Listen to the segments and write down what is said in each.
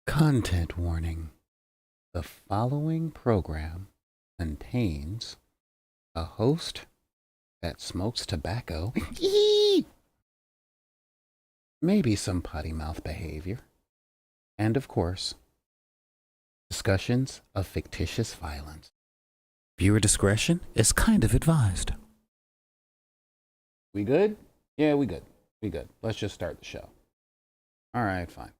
Content warning. The following program contains a host that smokes tobacco, maybe some potty mouth behavior, and of course, discussions of fictitious violence. Viewer discretion is kind of advised. We good? Yeah, we good. We good. Let's just start the show. All right, fine.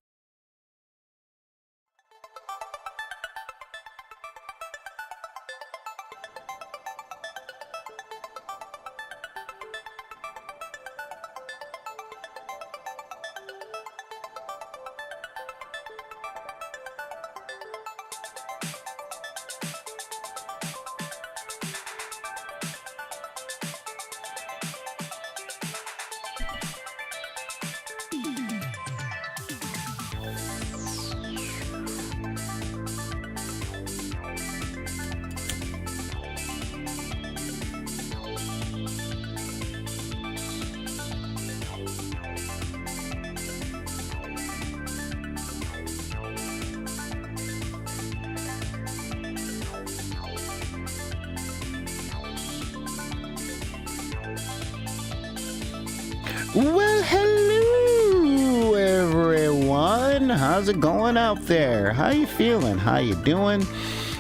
Well, hello, everyone. How's it going out there? How you feeling? How you doing?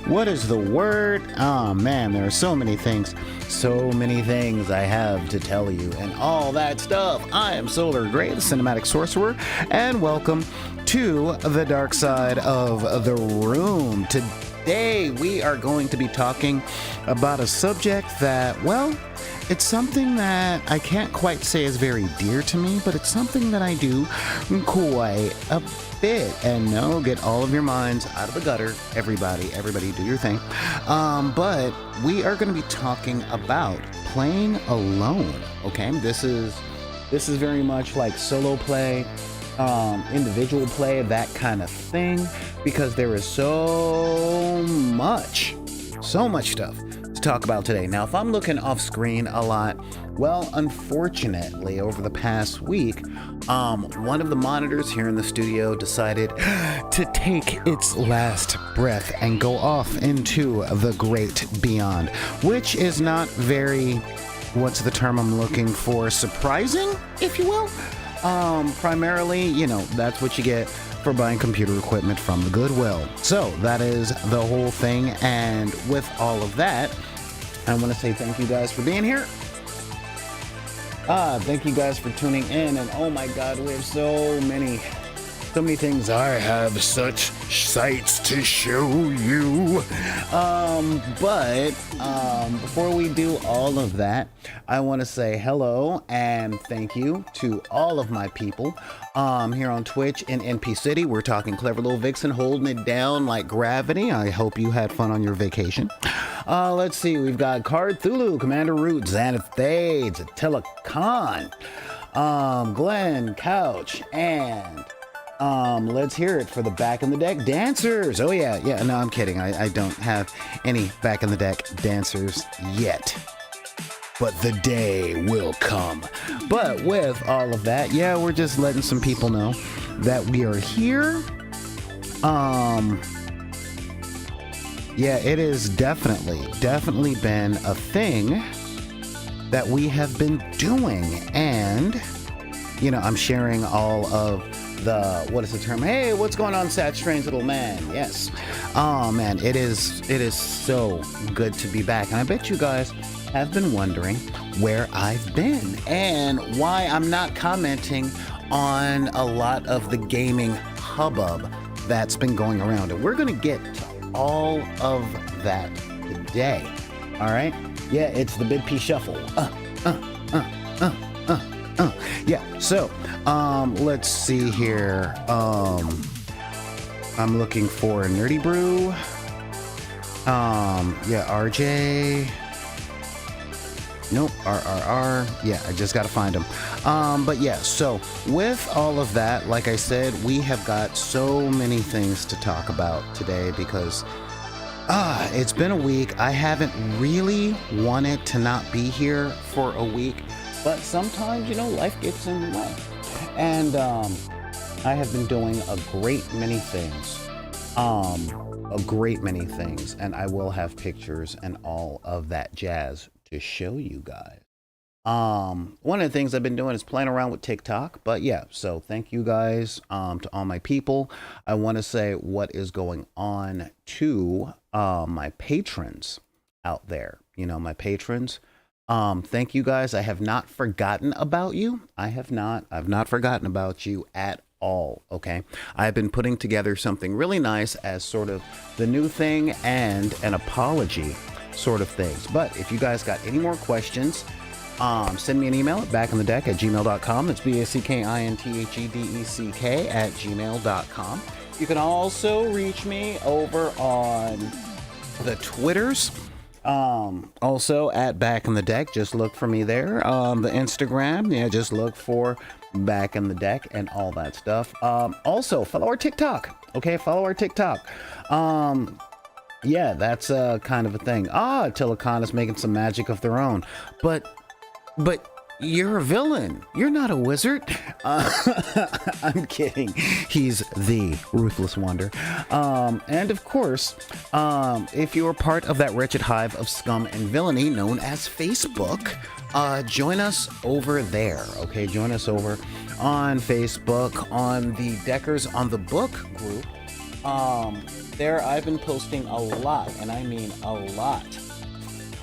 What is the word? Oh, man, there are so many things I have to tell you and all that stuff. I am Solar Gray, the Cinematic Sorcerer, and welcome to the dark side of the room. Today, we are going to be talking about a subject that, well, it's something that I can't quite say is very dear to me, but it's something that I do quite a bit. And no, get all of your minds out of the gutter. Everybody do your thing. But we are going to be talking about playing alone. Okay, this is very much like solo play, individual play, that kind of thing, because there is so much stuff to talk about today. Now, if I'm looking off screen a lot, well, unfortunately, over the past week, one of the monitors here in the studio decided to take its last breath and go off into the great beyond, which is not very, what's the term I'm looking for, surprising, if you will. Primarily, you know, that's what you get for buying computer equipment from the Goodwill. So that is the whole thing. And with all of that, I want to say thank you guys for being here. Thank you guys for tuning in. And oh my God, we have so many things. I have such sights to show you. But before we do all of that, I want to say hello and thank you to all of my people here on Twitch in NP City. We're talking Clever Little Vixen holding it down like gravity. I hope you had fun on your vacation. Let's see, we've got Card Thulu, Commander Root, Xanath Thades, Attila Khan, Glenn Couch, and let's hear it for the back in the deck dancers. Oh yeah, no, I'm kidding. I don't have any back in the deck dancers yet, but the day will come. But with all of that, yeah, we're just letting some people know that we are here. Yeah, it is definitely been a thing that we have been doing, and you know, I'm sharing all of the, what is the term? Hey, what's going on, Sad Strange Little Man? Yes. Oh man, it is so good to be back. And I bet you guys have been wondering where I've been and why I'm not commenting on a lot of the gaming hubbub that's been going around. And we're going to get to all of that today. All right? Yeah, it's the Big P Shuffle. Yeah, so let's see here. I'm looking for Nerdy Brew. Yeah, RJ. Nope, RRR. Yeah, I just got to find them. But yeah, so with all of that, like I said, we have got so many things to talk about today because it's been a week. I haven't really wanted to not be here for a week, but sometimes, life gets in the way. And I have been doing a great many things. And I will have pictures and all of that jazz to show you guys. One of the things I've been doing is playing around with TikTok, but yeah, so thank you guys to all my people. I want to say what is going on to my patrons out there. My patrons. Thank you guys. I have not forgotten about you. I've not forgotten about you at all. Okay. I've been putting together something really nice as sort of the new thing and an apology sort of things. But if you guys got any more questions, send me an email at backinthedeck@gmail.com. That's BACKINTHEDECK@gmail.com. You can also reach me over on the Twitters. Also at Back in the Deck, just look for me there. The Instagram, just look for Back in the Deck and all that stuff. Also follow our TikTok. Okay, follow our TikTok. Yeah, that's kind of a thing. Telecon is making some magic of their own. But you're a villain. You're not a wizard. I'm kidding. He's the Ruthless Wonder. And of course, if you're part of that wretched hive of scum and villainy known as Facebook, join us over there. Okay, join us over on Facebook, on the Deckers on the Book group. There I've been posting a lot, and I mean a lot,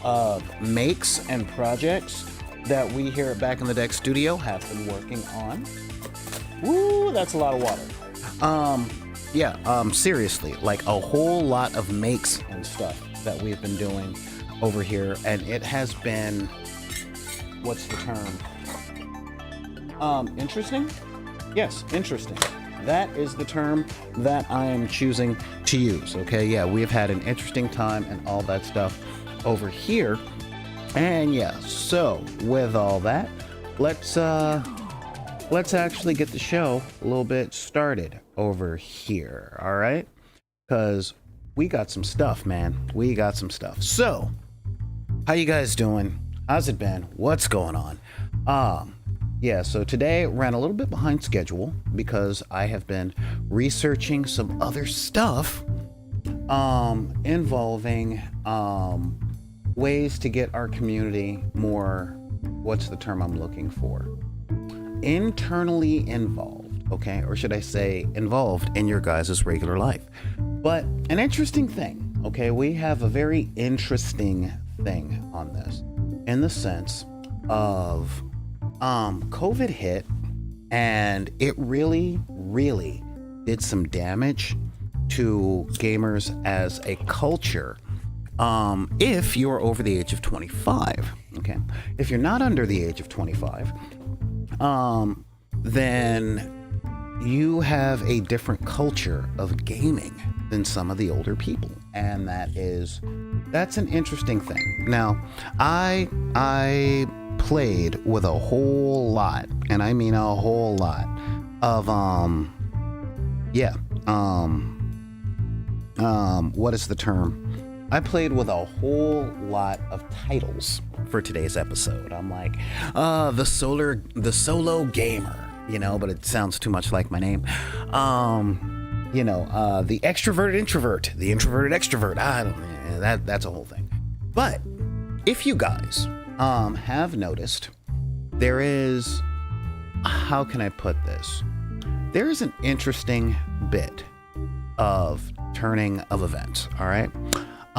of makes and projects that we here at Back in the Deck Studio have been working on. Woo, that's a lot of water. Seriously, like a whole lot of makes and stuff that we've been doing over here, and it has been, what's the term? Interesting? Yes, interesting. That is the term that I am choosing to use. Okay, yeah, we've had an interesting time and all that stuff over here. And yeah, so with all that, let's actually get the show a little bit started over here. All right, because we got some stuff, man. We got some stuff. So, how you guys doing? How's it been? What's going on? Yeah, so today ran a little bit behind schedule because I have been researching some other stuff involving ways to get our community more, what's the term I'm looking for? Internally involved, okay? Or should I say involved in your guys' regular life. But an interesting thing, okay? We have a very interesting thing on this in the sense of COVID hit, and it really, really did some damage to gamers as a culture. If you're over the age of 25, okay? If you're not under the age of 25, then you have a different culture of gaming than some of the older people, and that's an interesting thing. Now, I played with a whole lot, and I mean a whole lot of what is the term? I played with a whole lot of titles for today's episode. I'm like, the solo gamer, but it sounds too much like my name. The extroverted introvert, the introverted extrovert. I don't know, that's a whole thing. But if you guys have noticed, there is, how can I put this? There is an interesting bit of turning of events, all right?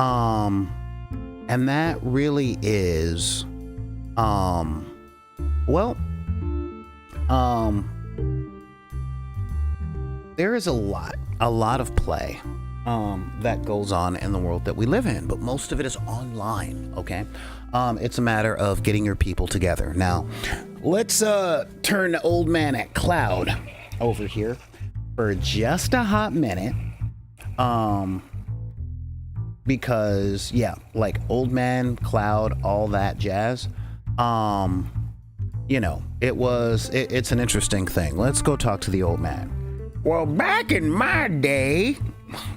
And that really is, there is a lot of play that goes on in the world that we live in, but most of it is online, okay? It's a matter of getting your people together. Now, let's turn the old man at Cloud over here for just a hot minute. Because, yeah, like old man, Cloud, all that jazz, it's an interesting thing. Let's go talk to the old man. Well, back in my day,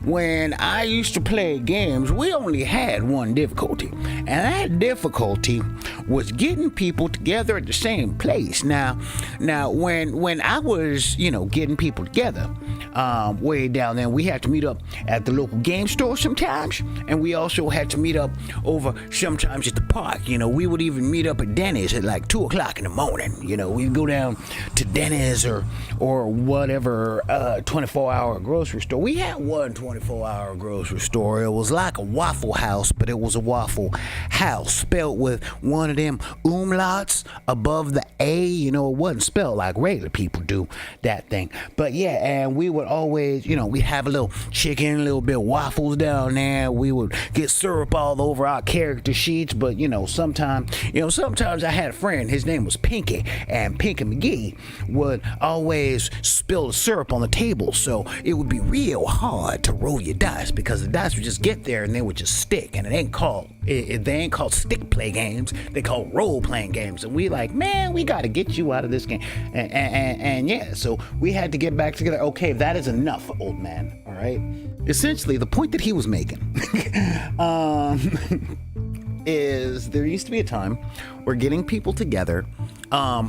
when I used to play games, we only had one difficulty, and that difficulty was getting people together at the same place. Now, when I was, getting people together, way down there, we had to meet up at the local game store sometimes, and we also had to meet up over sometimes at the park. We would even meet up at Denny's at like 2 o'clock in the morning. We'd go down to Denny's or whatever 24-hour grocery store. We had one 24-hour grocery store. It was like a Waffle House, but it was a Waffle House spelled with one of them umlauts above the A. It wasn't spelled like regular people do that thing. But yeah, and we would always, we have a little chicken, a little bit of waffles down there. We would get syrup all over our character sheets. But sometimes I had a friend. His name was Pinky, and Pinky McGee would always spill the syrup on the table, so it would be real hard to roll your dice, because the dice would just get there and they would just stick. And they ain't called stick play games. They call role playing games. And we like, man, we got to get you out of this game. And yeah, so we had to get back together. Okay, that is enough, old man. All right. Essentially, the point that he was making is there used to be a time where getting people together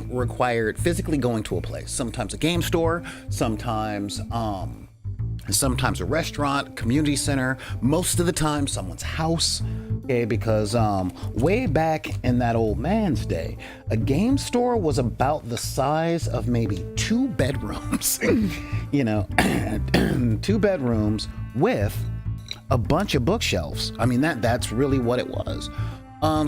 required physically going to a place. Sometimes a game store, sometimes a restaurant, community center, most of the time someone's house. Okay, because way back in that old man's day, a game store was about the size of maybe 2 bedrooms. 2 bedrooms with a bunch of bookshelves. I mean, that's really what it was.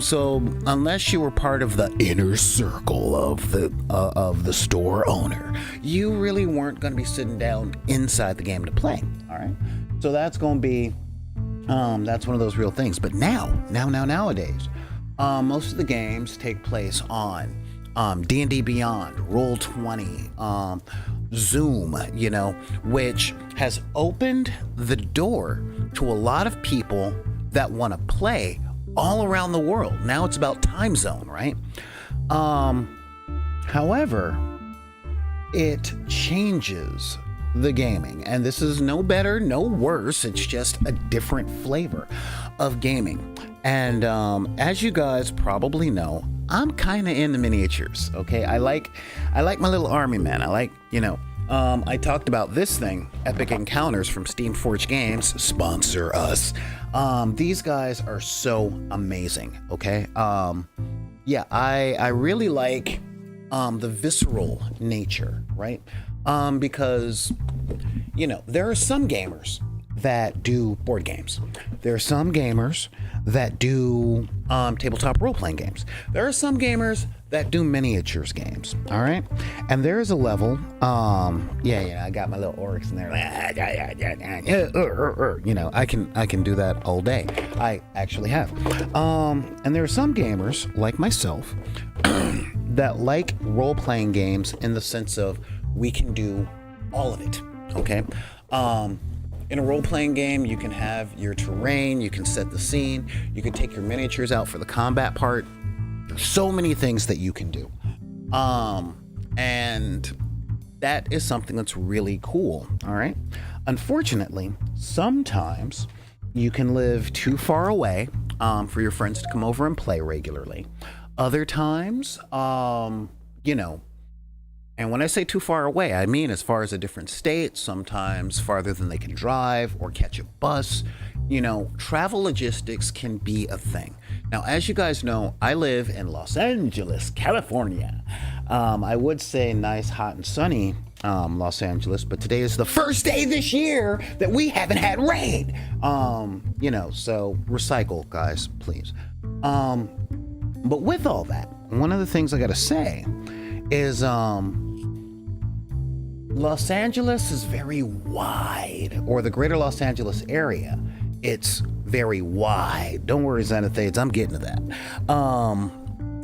So unless you were part of the inner circle of the store owner, you really weren't going to be sitting down inside the game to play. All right. So that's going to be that's one of those real things. But nowadays, most of the games take place on D&D Beyond, Roll20, Zoom, which has opened the door to a lot of people that want to play all around the world. Now it's about time zone, right? However, it changes the gaming, and this is no better, no worse. It's just a different flavor of gaming. And as you guys probably know, I'm kind of into miniatures. Okay, I like my little army men. I like, I talked about this thing, Epic Encounters from Steamforged Games, sponsor us. These guys are so amazing. Okay, I really like the visceral nature, right? Because there are some gamers that do board games. There are some gamers that do tabletop role-playing games. There are some gamers that do miniatures games. All right, and there is a level. I got my little orcs in there. I can do that all day. I actually have. And there are some gamers like myself that like role-playing games in the sense of we can do all of it. Okay. In a role-playing game, you can have your terrain, you can set the scene, you can take your miniatures out for the combat part. There's so many things that you can do. And that is something that's really cool, all right? Unfortunately, sometimes you can live too far away for your friends to come over and play regularly. Other times, and when I say too far away, I mean as far as a different state, sometimes farther than they can drive or catch a bus. Travel logistics can be a thing. Now, as you guys know, I live in Los Angeles, California. I would say nice, hot, and sunny Los Angeles, but today is the first day this year that we haven't had rain. So recycle, guys, please. But with all that, one of the things I got to say is Los Angeles is very wide, or the greater Los Angeles area. It's very wide. Don't worry, Xenothades, I'm getting to that.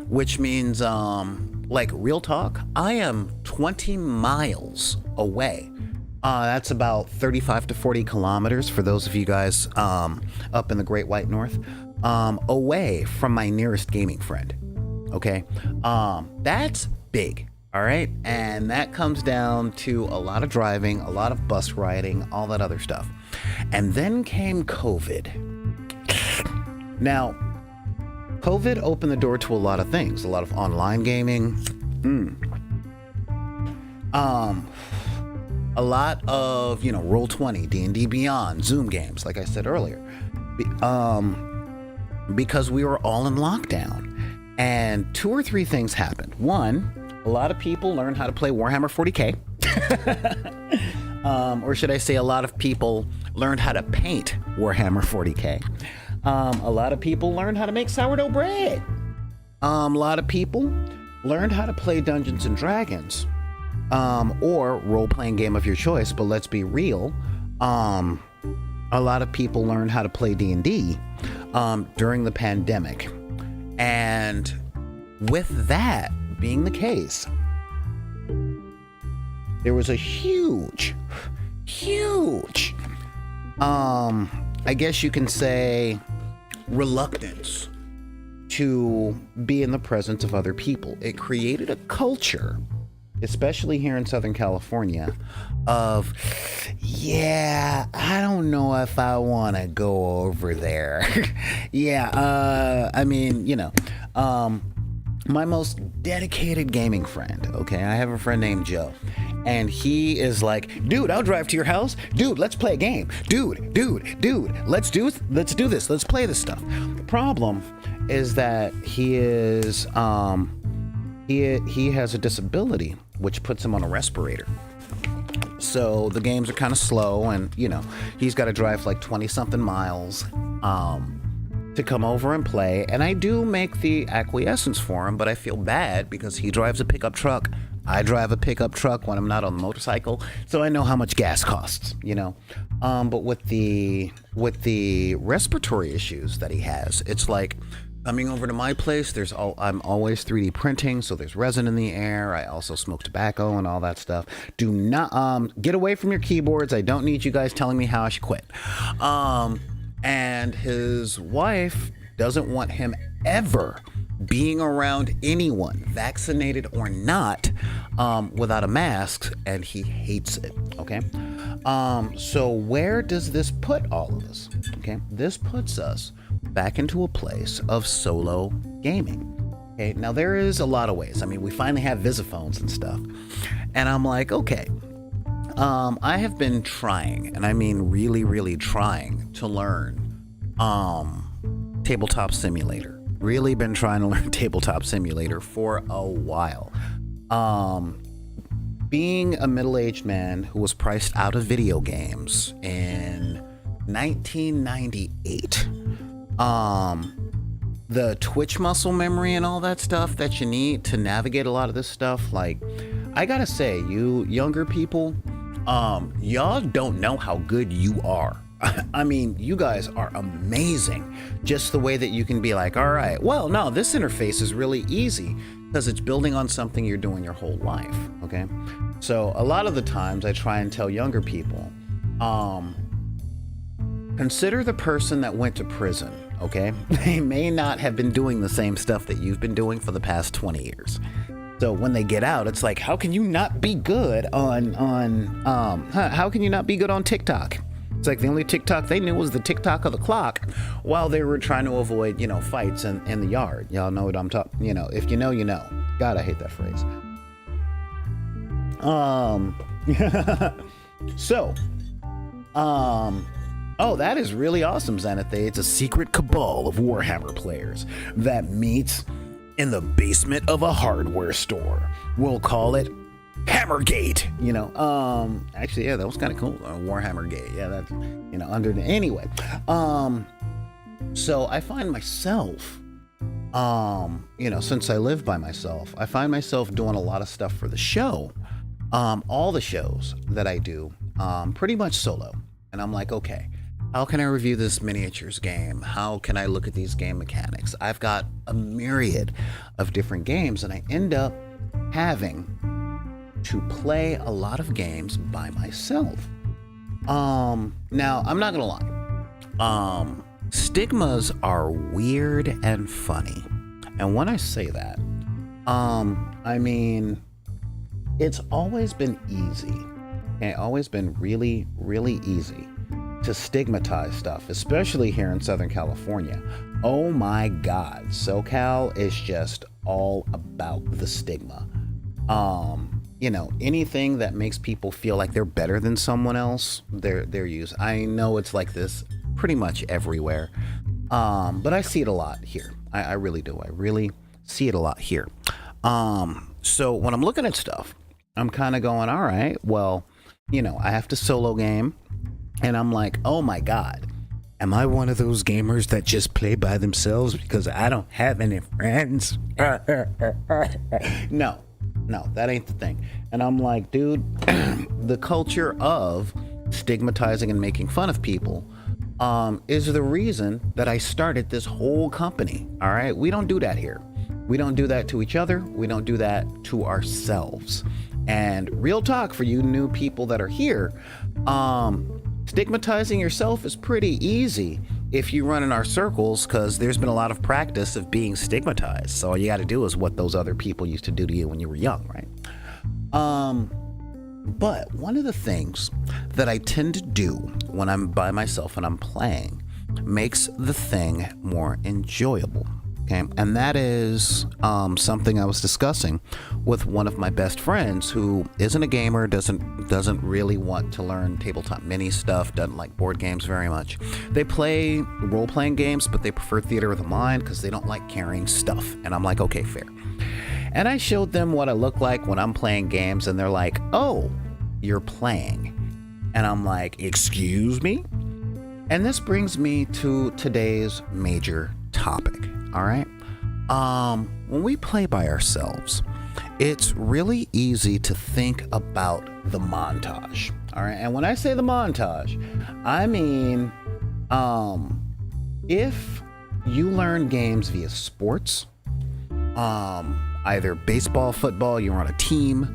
Which means, like, real talk, I am 20 miles away. That's about 35 to 40 kilometers for those of you guys up in the Great White North, away from my nearest gaming friend. Okay. That's big. All right. And that comes down to a lot of driving, a lot of bus riding, all that other stuff. And then came COVID. Now, COVID opened the door to a lot of things, a lot of online gaming, a lot of, Roll20, D&D Beyond, Zoom games, like I said earlier, because we were all in lockdown. And 2 or 3 things happened. One, a lot of people learned how to play Warhammer 40K. Or should I say a lot of people learned how to paint Warhammer 40K. A lot of people learned how to make sourdough bread. A lot of people learned how to play Dungeons and Dragons, or role-playing game of your choice. But let's be real, a lot of people learned how to play D&D during the pandemic. And with that being the case, there was a huge, I guess you can say, reluctance to be in the presence of other people. It created a culture, especially here in Southern California, of, I don't know if I want to go over there. My most dedicated gaming friend, okay? I have a friend named Joe, and he is like, dude, I'll drive to your house. Dude, let's play a game. Dude, let's do this. Let's play this stuff. The problem is that he is, he has a disability, which puts him on a respirator. So the games are kind of slow, and, he's got to drive like 20 something miles, to come over and play. And I do make the acquiescence for him, but I feel bad because he drives a pickup truck. I drive a pickup truck when I'm not on the motorcycle, so I know how much gas costs, But with the respiratory issues that he has, it's like coming over to my place. I'm always 3D printing, so there's resin in the air. I also smoke tobacco and all that stuff. Do not get away from your keyboards. I don't need you guys telling me how I should quit. And his wife doesn't want him ever being around anyone, vaccinated or not, without a mask, and he hates it. Okay. So where does this put all of us? Okay. This puts us back into a place of solo gaming. Okay. Now there is a lot of ways. I mean, we finally have visiphones and stuff, and I'm like, okay. I have been trying, and I mean really, really trying to learn Tabletop Simulator. Really been trying to learn Tabletop Simulator for a while. Being a middle-aged man who was priced out of video games in 1998, the twitch muscle memory and all that stuff that you need to navigate a lot of this stuff, like, I gotta say, you younger people, y'all don't know how good you are. I mean, you guys are amazing. Just the way that you can be like, all right, well, no, this interface is really easy because it's building on something you're doing your whole life. Okay. So a lot of the times I try and tell younger people, consider the person that went to prison. Okay. They may not have been doing the same stuff that you've been doing for the past 20 years. So when they get out, it's like, how can you not be good how can you not be good on TikTok? It's like the only TikTok they knew was the TikTok of the clock while they were trying to avoid, fights in the yard. Y'all know what I'm talking, if you know, you know. God, I hate that phrase. Oh, that is really awesome, Xanathe. It's a secret cabal of Warhammer players that meets in the basement of a hardware store. We'll call it Hammergate. Actually, yeah, that was kind of cool. Warhammer Gate. Yeah, that's, under the, anyway. So I find myself, since I live by myself, I find myself doing a lot of stuff for the show. All the shows that I do, pretty much solo. And I'm like, okay, how can I review this miniatures game? How can I look at these game mechanics? I've got a myriad of different games, and I end up having to play a lot of games by myself. Now, I'm not gonna lie. Stigmas are weird and funny. And when I say that, I mean, it's always been easy, and always been really, really easy to stigmatize stuff, especially here in Southern California. Oh my God, SoCal is just all about the stigma. You know, anything that makes people feel like they're better than someone else, they're used. I know it's like this pretty much everywhere, but I see it a lot here. I really do. I really see it a lot here. So when I'm looking at stuff, I'm kind of going, all right, well, you know, I have to solo game, and I'm like, oh my God, am I one of those gamers that just play by themselves because I don't have any friends? No, that ain't the thing. And I'm like, dude, the culture of stigmatizing and making fun of people is the reason that I started this whole company. All right, we don't do that here. We don't do that to each other. We don't do that to ourselves. And real talk for you new people that are here, stigmatizing yourself is pretty easy if you run in our circles, because there's been a lot of practice of being stigmatized. So all you got to do is what those other people used to do to you when you were young, right? But one of the things that I tend to do when I'm by myself and I'm playing makes the thing more enjoyable. Okay, and that is something I was discussing with one of my best friends who isn't a gamer, doesn't really want to learn tabletop mini stuff, doesn't like board games very much. They play role-playing games, but they prefer theater of the mind because they don't like carrying stuff. And I'm like, okay, fair. And I showed them what I look like when I'm playing games, and they're like, oh, you're playing. And I'm like, excuse me? And this brings me to today's major topic. All right. When we play by ourselves, it's really easy to think about the montage. All right. And when I say the montage, I mean, if you learn games via sports, either baseball, football, you're on a team,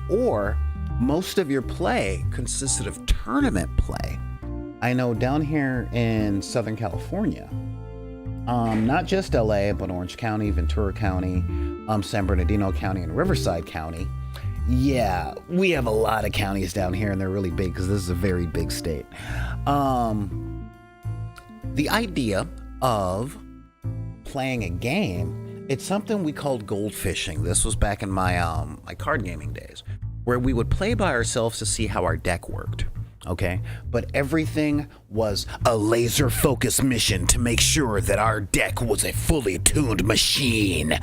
or most of your play consisted of tournament play. I know down here in Southern California, not just LA, but Orange County, Ventura County, San Bernardino County, and Riverside County. Yeah, we have a lot of counties down here, and they're really big because this is a very big state. The idea of playing a game, it's something we called goldfishing. This was back in my my card gaming days, where we would play by ourselves to see how our deck worked. Okay, but everything was a laser focused mission to make sure that our deck was a fully tuned machine.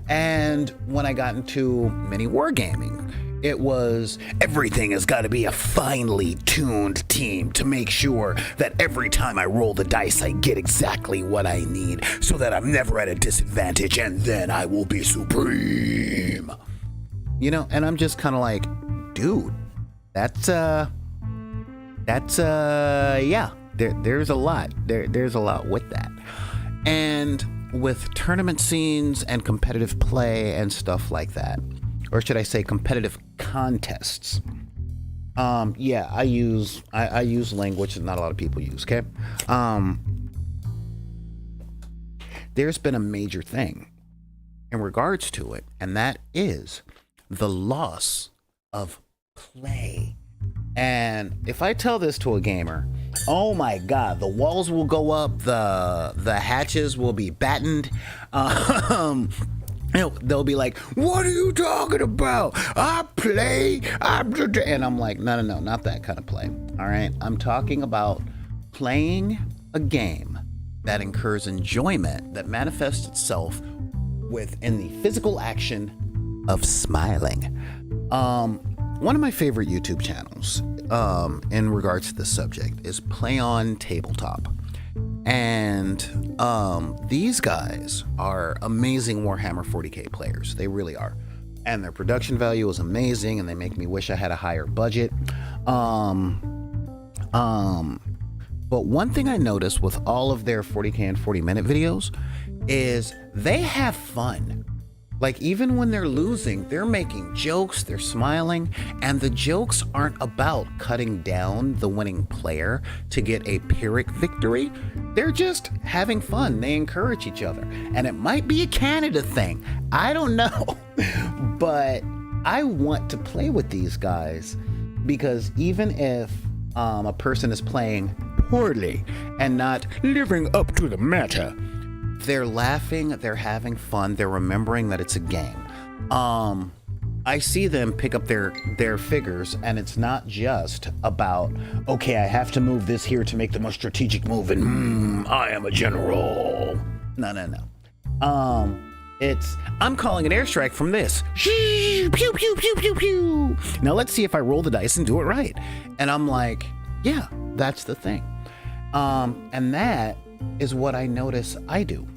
And when I got into mini wargaming, it was everything has got to be a finely tuned team to make sure that every time I roll the dice, I get exactly what I need so that I'm never at a disadvantage, and then I will be supreme. You know, and I'm just kind of like, dude, that's yeah, there's a lot. There's a lot with that. And with tournament scenes and competitive play and stuff like that, or should I say competitive contests. Yeah, I use language that not a lot of people use, okay? There's been a major thing in regards to it, and that is the loss of play. And if I tell this to a gamer, oh my God, the walls will go up, the hatches will be battened. They'll be like, what are you talking about? I play. And I'm like, no, not that kind of play. All right. I'm talking about playing a game that incurs enjoyment that manifests itself within the physical action of smiling. One of my favorite YouTube channels in regards to this subject is Play on Tabletop. And these guys are amazing Warhammer 40K players. They really are. And their production value is amazing, and they make me wish I had a higher budget. But one thing I noticed with all of their 40K and 40-minute videos is they have fun. Like, even when they're losing, they're making jokes, they're smiling, and the jokes aren't about cutting down the winning player to get a Pyrrhic victory. They're just having fun. They encourage each other. And it might be a Canada thing. I don't know. But I want to play with these guys because even if a person is playing poorly and not living up to the meta, they're laughing, they're having fun, they're remembering that it's a game. I see them pick up their figures, and it's not just about, okay, I have to move this here to make the most strategic move, and I am a general. No. It's, I'm calling an airstrike from this. Pew, pew, pew, pew, pew. Now let's see if I roll the dice and do it right. And I'm like, yeah, that's the thing. And that is what I notice I do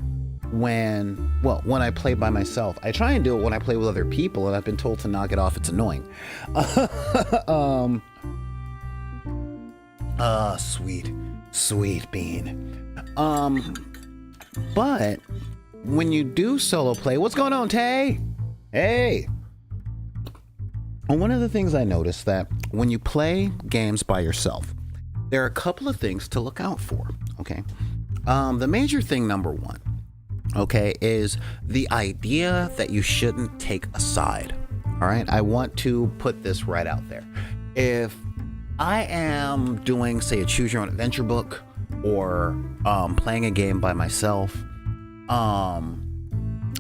when I play by myself. I try and do it when I play with other people, and I've been told to knock it off. It's annoying. Sweet bean. But when you do solo play, what's going on, Tay? Hey. And one of the things I noticed that when you play games by yourself, there are a couple of things to look out for, okay? The major thing, number one, okay, is the idea that you shouldn't take a side, all right? I want to put this right out there. If I am doing, say, a choose your own adventure book or playing a game by myself,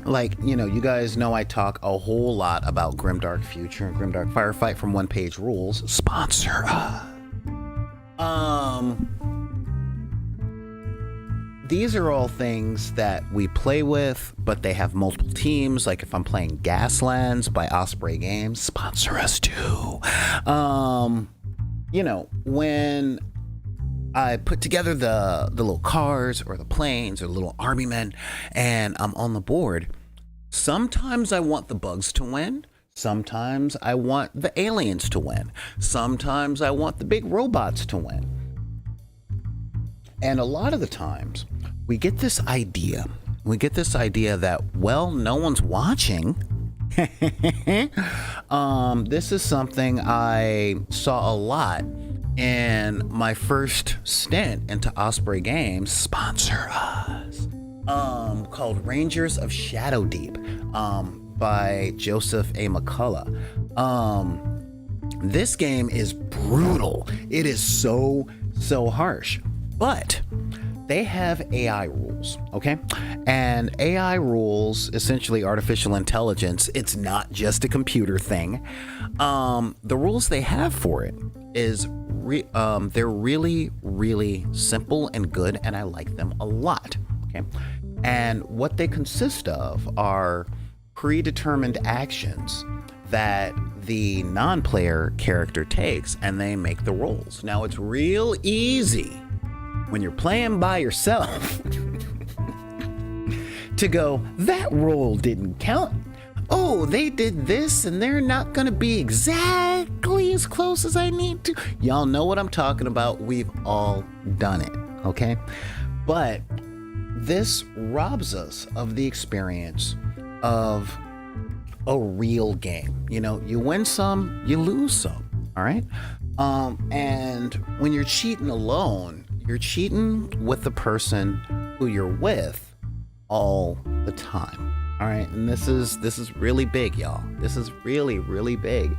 like, you know, you guys know I talk a whole lot about Grimdark Future and Grimdark Firefight from onepagerules. Sponsor us. These are all things that we play with, but they have multiple teams. Like if I'm playing Gaslands by Osprey Games, sponsor us too. You know, when I put together the little cars or the planes or the little army men and I'm on the board, sometimes I want the bugs to win. Sometimes I want the aliens to win. Sometimes I want the big robots to win. And a lot of the times we get this idea. That, well, no one's watching. This is something I saw a lot in my first stint into Osprey Games, sponsor us, called Rangers of Shadow Deep, by Joseph A. McCullough. This game is brutal. It is so harsh, but they have AI rules, okay? And AI rules, essentially artificial intelligence, it's not just a computer thing. The rules they have for it is they're really simple and good, and I like them a lot, okay? And what they consist of are predetermined actions that the non-player character takes, and they make the rolls. Now, it's real easy when you're playing by yourself to go, that roll didn't count. Oh, they did this and they're not gonna be exactly as close as I need to. Y'all know what I'm talking about. We've all done it, okay? But this robs us of the experience of a real game. You know, you win some, you lose some, all right? And when you're cheating alone, you're cheating with the person who you're with all the time. All right. And this is really big, y'all. This is really big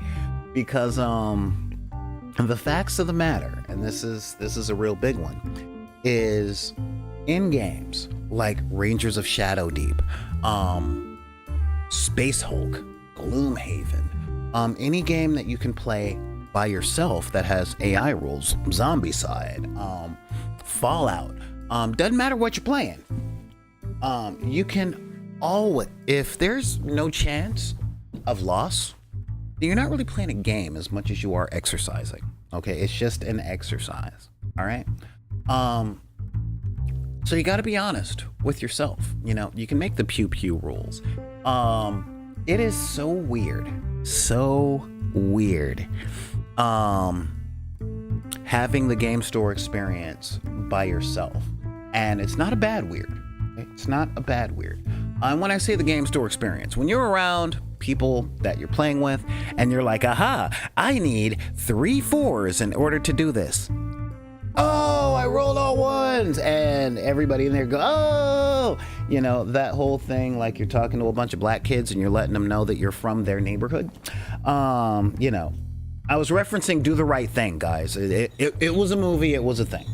because the facts of the matter, and this is a real big one, is in games like Rangers of Shadow Deep, Space Hulk, Gloomhaven, any game that you can play by yourself that has AI rules, Zombicide, Fallout, doesn't matter what you're playing. You can always, if there's no chance of loss, you're not really playing a game as much as you are exercising. Okay, it's just an exercise. All right. So you got to be honest with yourself. You know, you can make the pew pew rules. It is so weird, having the game store experience by yourself, and it's not a bad weird. It's not a bad weird. And when I say the game store experience, when you're around people that you're playing with and you're like, aha, I need 3 4s in order to do this. Oh, I rolled all 1s, and everybody in there go, oh, you know, that whole thing, like you're talking to a bunch of black kids and you're letting them know that you're from their neighborhood. You know, I was referencing Do the Right Thing, guys. It was a movie, it was a thing.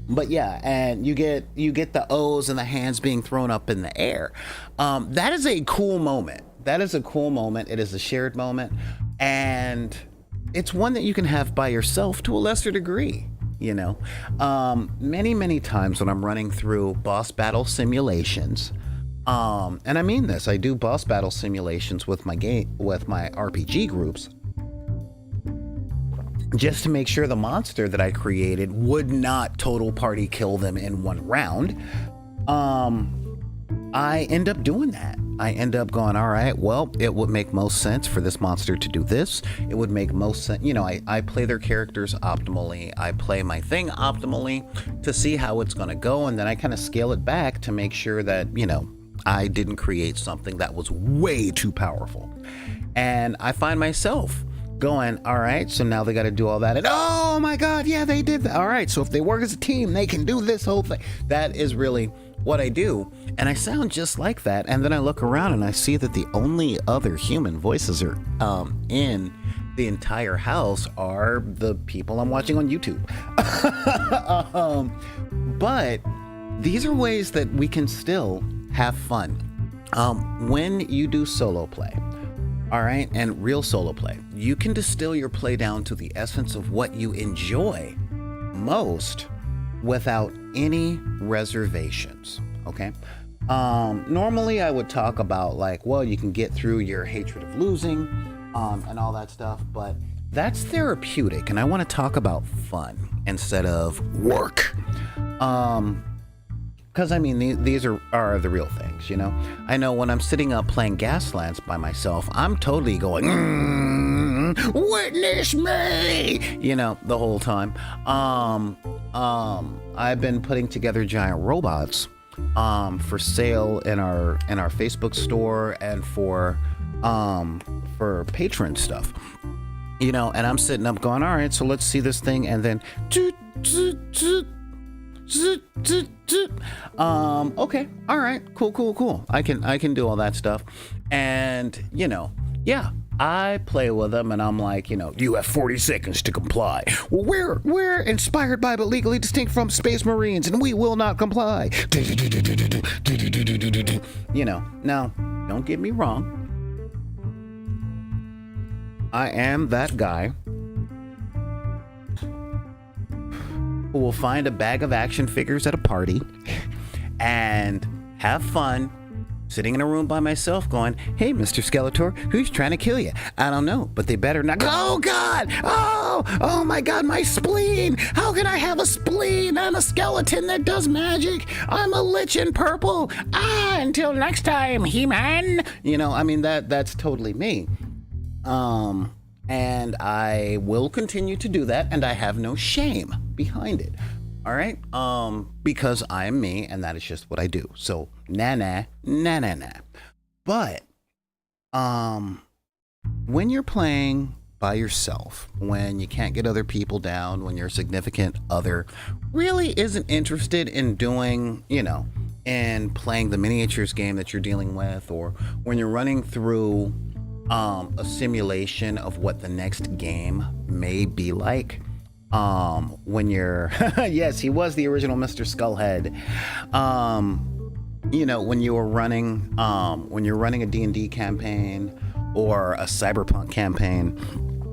But yeah, and you get the O's and the hands being thrown up in the air. That is a cool moment. That is a cool moment. It is a shared moment, and it's one that you can have by yourself to a lesser degree. You know, many times when I'm running through boss battle simulations, and I mean this, I do boss battle simulations with my RPG groups, just to make sure the monster that I created would not total party kill them in one round. I end up doing that. I end up going, all right, well, it would make most sense for this monster to do this. It would make most sense. You know, I play their characters optimally. I play my thing optimally to see how it's going to go. And then I kind of scale it back to make sure that, you know, I didn't create something that was way too powerful. And I find myself going, all right, so now they got to do all that. And oh my God, yeah, they did that. All right, so if they work as a team, they can do this whole thing. That is really what I do. And I sound just like that. And then I look around and I see that the only other human voices are in the entire house are the people I'm watching on YouTube. But these are ways that we can still have fun. When you do solo play, all right, and real solo play, you can distill your play down to the essence of what you enjoy most without any reservations, okay? Normally I would talk about like, well, you can get through your hatred of losing and all that stuff, but that's therapeutic, and I want to talk about fun instead of work. Because I mean, these are the real things, you know? I know when I'm sitting up playing Gaslands by myself, I'm totally going, witness me, you know, the whole time. I've been putting together giant robots for sale in our Facebook store and for patron stuff, you know, and I'm sitting up going, all right, so let's see this thing, and then okay, all right, cool. I can do all that stuff. And, you know, yeah, I play with them and I'm like, you know, you have 40 seconds to comply. Well, we're inspired by but legally distinct from Space Marines and we will not comply. You know, now, don't get me wrong. I am that guy who will find a bag of action figures at a party and have fun sitting in a room by myself going, hey, Mr. Skeletor, who's trying to kill you? I don't know, but they better not. Oh, God! Oh my God, my spleen! How can I have a spleen? I'm a skeleton that does magic. I'm a lich in purple. Until next time, He-Man. You know, I mean, that's totally me. And I will continue to do that, and I have no shame behind it. All right? Because I'm me, and that is just what I do. So, nah. But, when you're playing by yourself, when you can't get other people down, when your significant other really isn't interested in doing, you know, in playing the miniatures game that you're dealing with, or when you're running through a simulation of what the next game may be like, when you're yes, he was the original Mr. Skullhead. You know, when you're running a D&D campaign or a cyberpunk campaign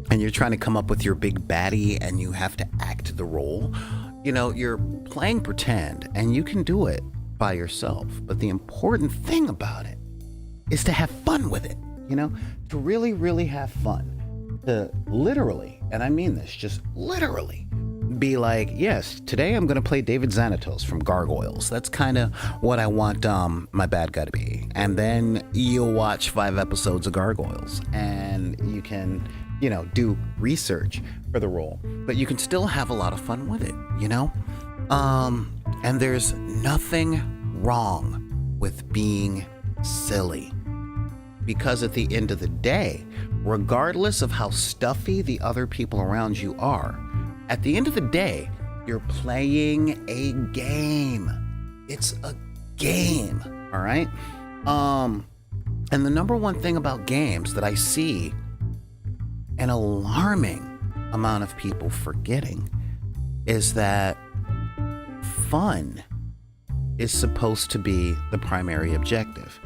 and you're trying to come up with your big baddie and you have to act the role, you know, you're playing pretend and you can do it by yourself, but the important thing about it is to have fun with it. You know, to really have fun, to literally, and I mean this, just literally be like, yes, today I'm going to play David Xanatos from Gargoyles. That's kind of what I want my bad guy to be. And then you'll watch 5 episodes of Gargoyles and you can, you know, do research for the role, but you can still have a lot of fun with it, you know? And there's nothing wrong with being silly. Because at the end of the day, regardless of how stuffy the other people around you are, at the end of the day, you're playing a game. It's a game, all right? And the number one thing about games that I see an alarming amount of people forgetting is that fun is supposed to be the primary objective.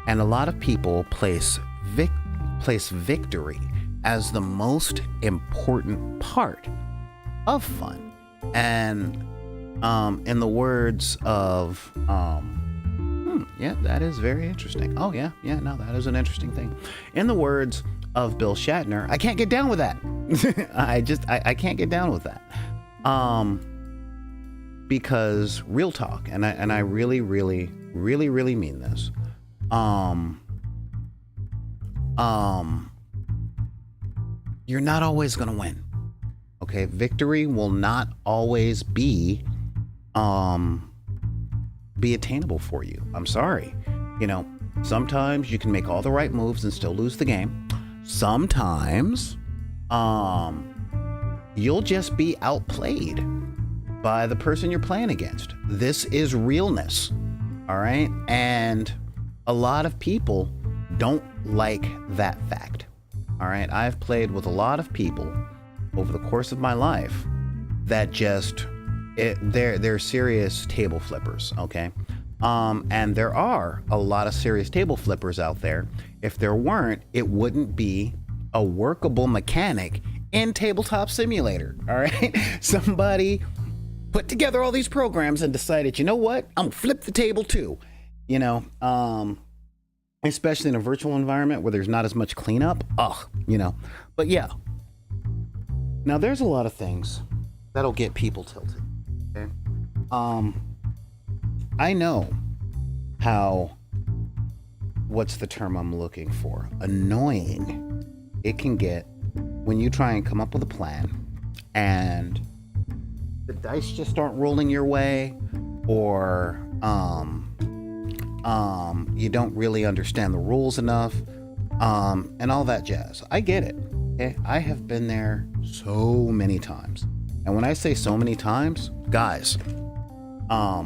And a lot of people place victory as the most important part of fun. And in the words of yeah, that is very interesting. Oh yeah, no, that is an interesting thing. In the words of Bill Shatner, I can't get down with that. I can't get down with that. Because real talk, and I really mean this. You're not always gonna win. Okay, victory will not always be attainable for you. I'm sorry. You know, sometimes you can make all the right moves and still lose the game. Sometimes you'll just be outplayed by the person you're playing against. This is realness. All right? And a lot of people don't like that fact. All right? I've played with a lot of people over the course of my life that just they're serious table flippers, okay? And there are a lot of serious table flippers out there. If there weren't, it wouldn't be a workable mechanic in Tabletop Simulator, all right? Somebody put together all these programs and decided, you know what? I'm gonna flip the table too, you know? Especially in a virtual environment where there's not as much cleanup, you know? But yeah. Now there's a lot of things that'll get people tilted. Okay. I know how, what's the term I'm looking for? Annoying it can get when you try and come up with a plan and the dice just aren't rolling your way, or you don't really understand the rules enough, and all that jazz. I get it. Okay? I have been there so many times. And when I say so many times, guys, I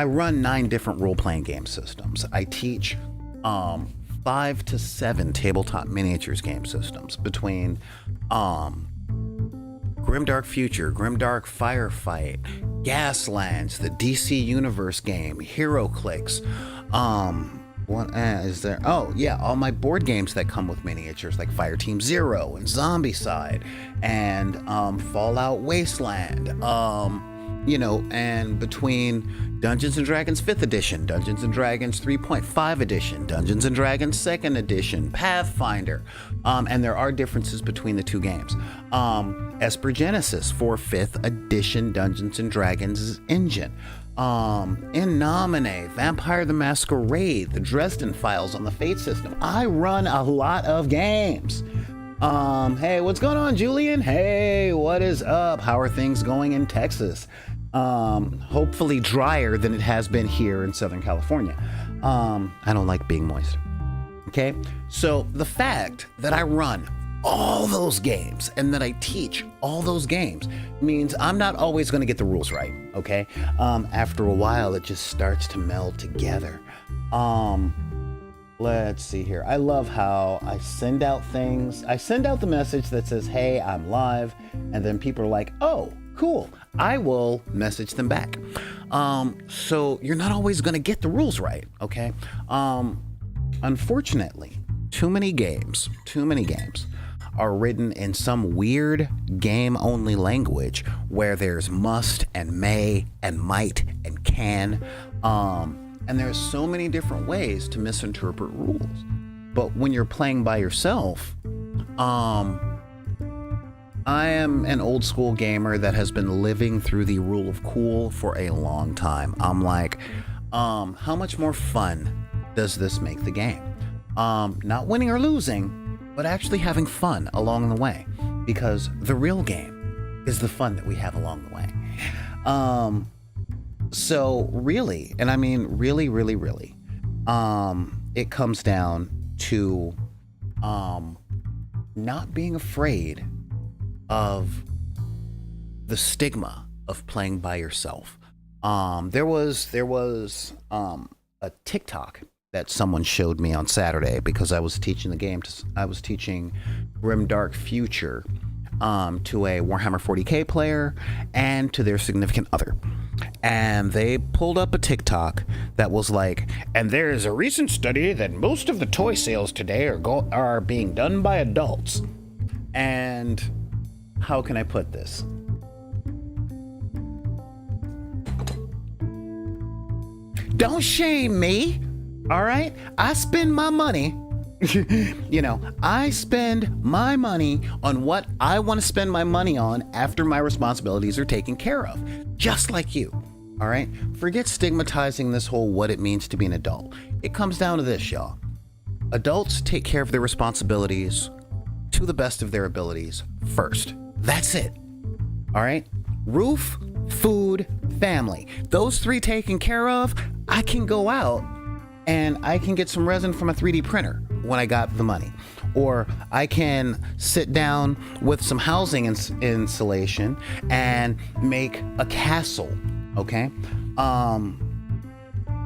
run 9 different role-playing game systems. I teach 5 to 7 tabletop miniatures game systems between Grimdark Future, Grimdark Firefight, Gaslands, the DC Universe game, HeroClix, what is there? Oh yeah, all my board games that come with miniatures like Fireteam Zero and Zombicide and Fallout Wasteland, you know, and between Dungeons and Dragons 5th edition, Dungeons and Dragons 3.5 edition, Dungeons and Dragons 2nd edition, Pathfinder, and there are differences between the two games. Esper Genesis for 5th edition Dungeons and Dragons engine. In Nomine, Vampire the Masquerade, the Dresden Files on the Fate system. I run a lot of games. Hey, what's going on, Julian? Hey, what is up? How are things going in Texas? Hopefully drier than it has been here in Southern California. I don't like being moist. Okay, so the fact that I run all those games and that I teach all those games means I'm not always going to get the rules right, okay? After a while, it just starts to meld together. Let's see here. I love how I send out things. I send out the message that says, hey, I'm live. And then people are like, oh, cool. I will message them back. So you're not always going to get the rules right, okay? Unfortunately, too many games are written in some weird game-only language where there's must and may and might and can. And there's so many different ways to misinterpret rules. But when you're playing by yourself, I am an old school gamer that has been living through the rule of cool for a long time. I'm like, how much more fun does this make the game? Not winning or losing, but actually having fun along the way, because the real game is the fun that we have along the way. So really, and I mean really, really, really, it comes down to not being afraid of the stigma of playing by yourself. There was a TikTok that someone showed me on Saturday because I was teaching the game. I was teaching Grimdark Future to a Warhammer 40k player and to their significant other. And they pulled up a TikTok that was like, and there is a recent study that most of the toy sales today are being done by adults. And how can I put this? Don't shame me, all right? I spend my money. I spend my money on what I want to spend my money on after my responsibilities are taken care of, just like you, all right? Forget stigmatizing this whole what it means to be an adult. It comes down to this, y'all. Adults take care of their responsibilities to the best of their abilities first. That's it, all right? Roof, food, family. Those three taken care of, I can go out and I can get some resin from a 3D printer when I got the money. Or I can sit down with some housing insulation and make a castle, okay?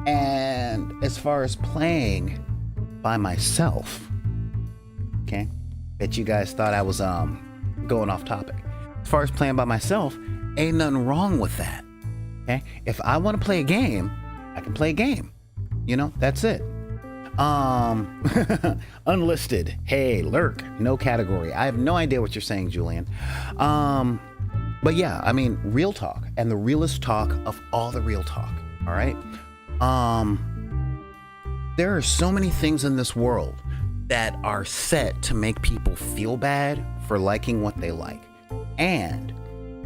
And as far as playing by myself, okay? Bet you guys thought I was going off topic. As far as playing by myself, ain't nothing wrong with that, okay? If I want to play a game, I can play a game. That's it. Unlisted. Hey, lurk. No category. I have no idea what you're saying, Julian. But yeah, I mean, real talk, and the realest talk of all the real talk. All right. There are so many things in this world that are set to make people feel bad for liking what they like. And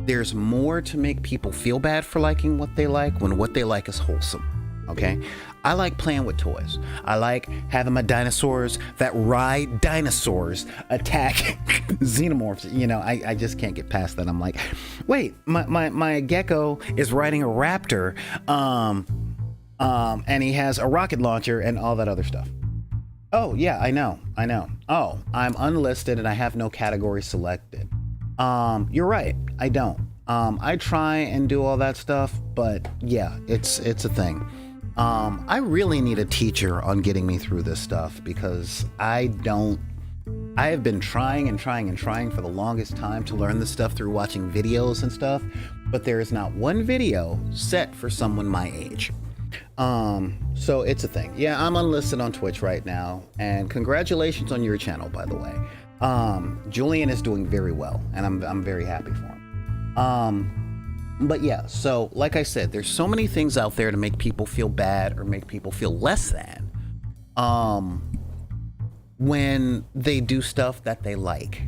there's more to make people feel bad for liking what they like when what they like is wholesome. Okay, I like playing with toys. I like having my dinosaurs that ride dinosaurs attack xenomorphs. I just can't get past that. I'm like, wait, my gecko is riding a raptor, and he has a rocket launcher and all that other stuff. Oh yeah, I know. Oh, I'm unlisted and I have no category selected. You're right, I don't. I try and do all that stuff, but yeah, it's a thing. I really need a teacher on getting me through this stuff because I have been trying for the longest time to learn this stuff through watching videos and stuff, but there is not one video set for someone my age. So it's a thing. Yeah, I'm unlisted on Twitch right now, and congratulations on your channel, by the way. Julian is doing very well, and I'm very happy for him. But yeah, so like I said, there's so many things out there to make people feel bad or make people feel less than when they do stuff that they like.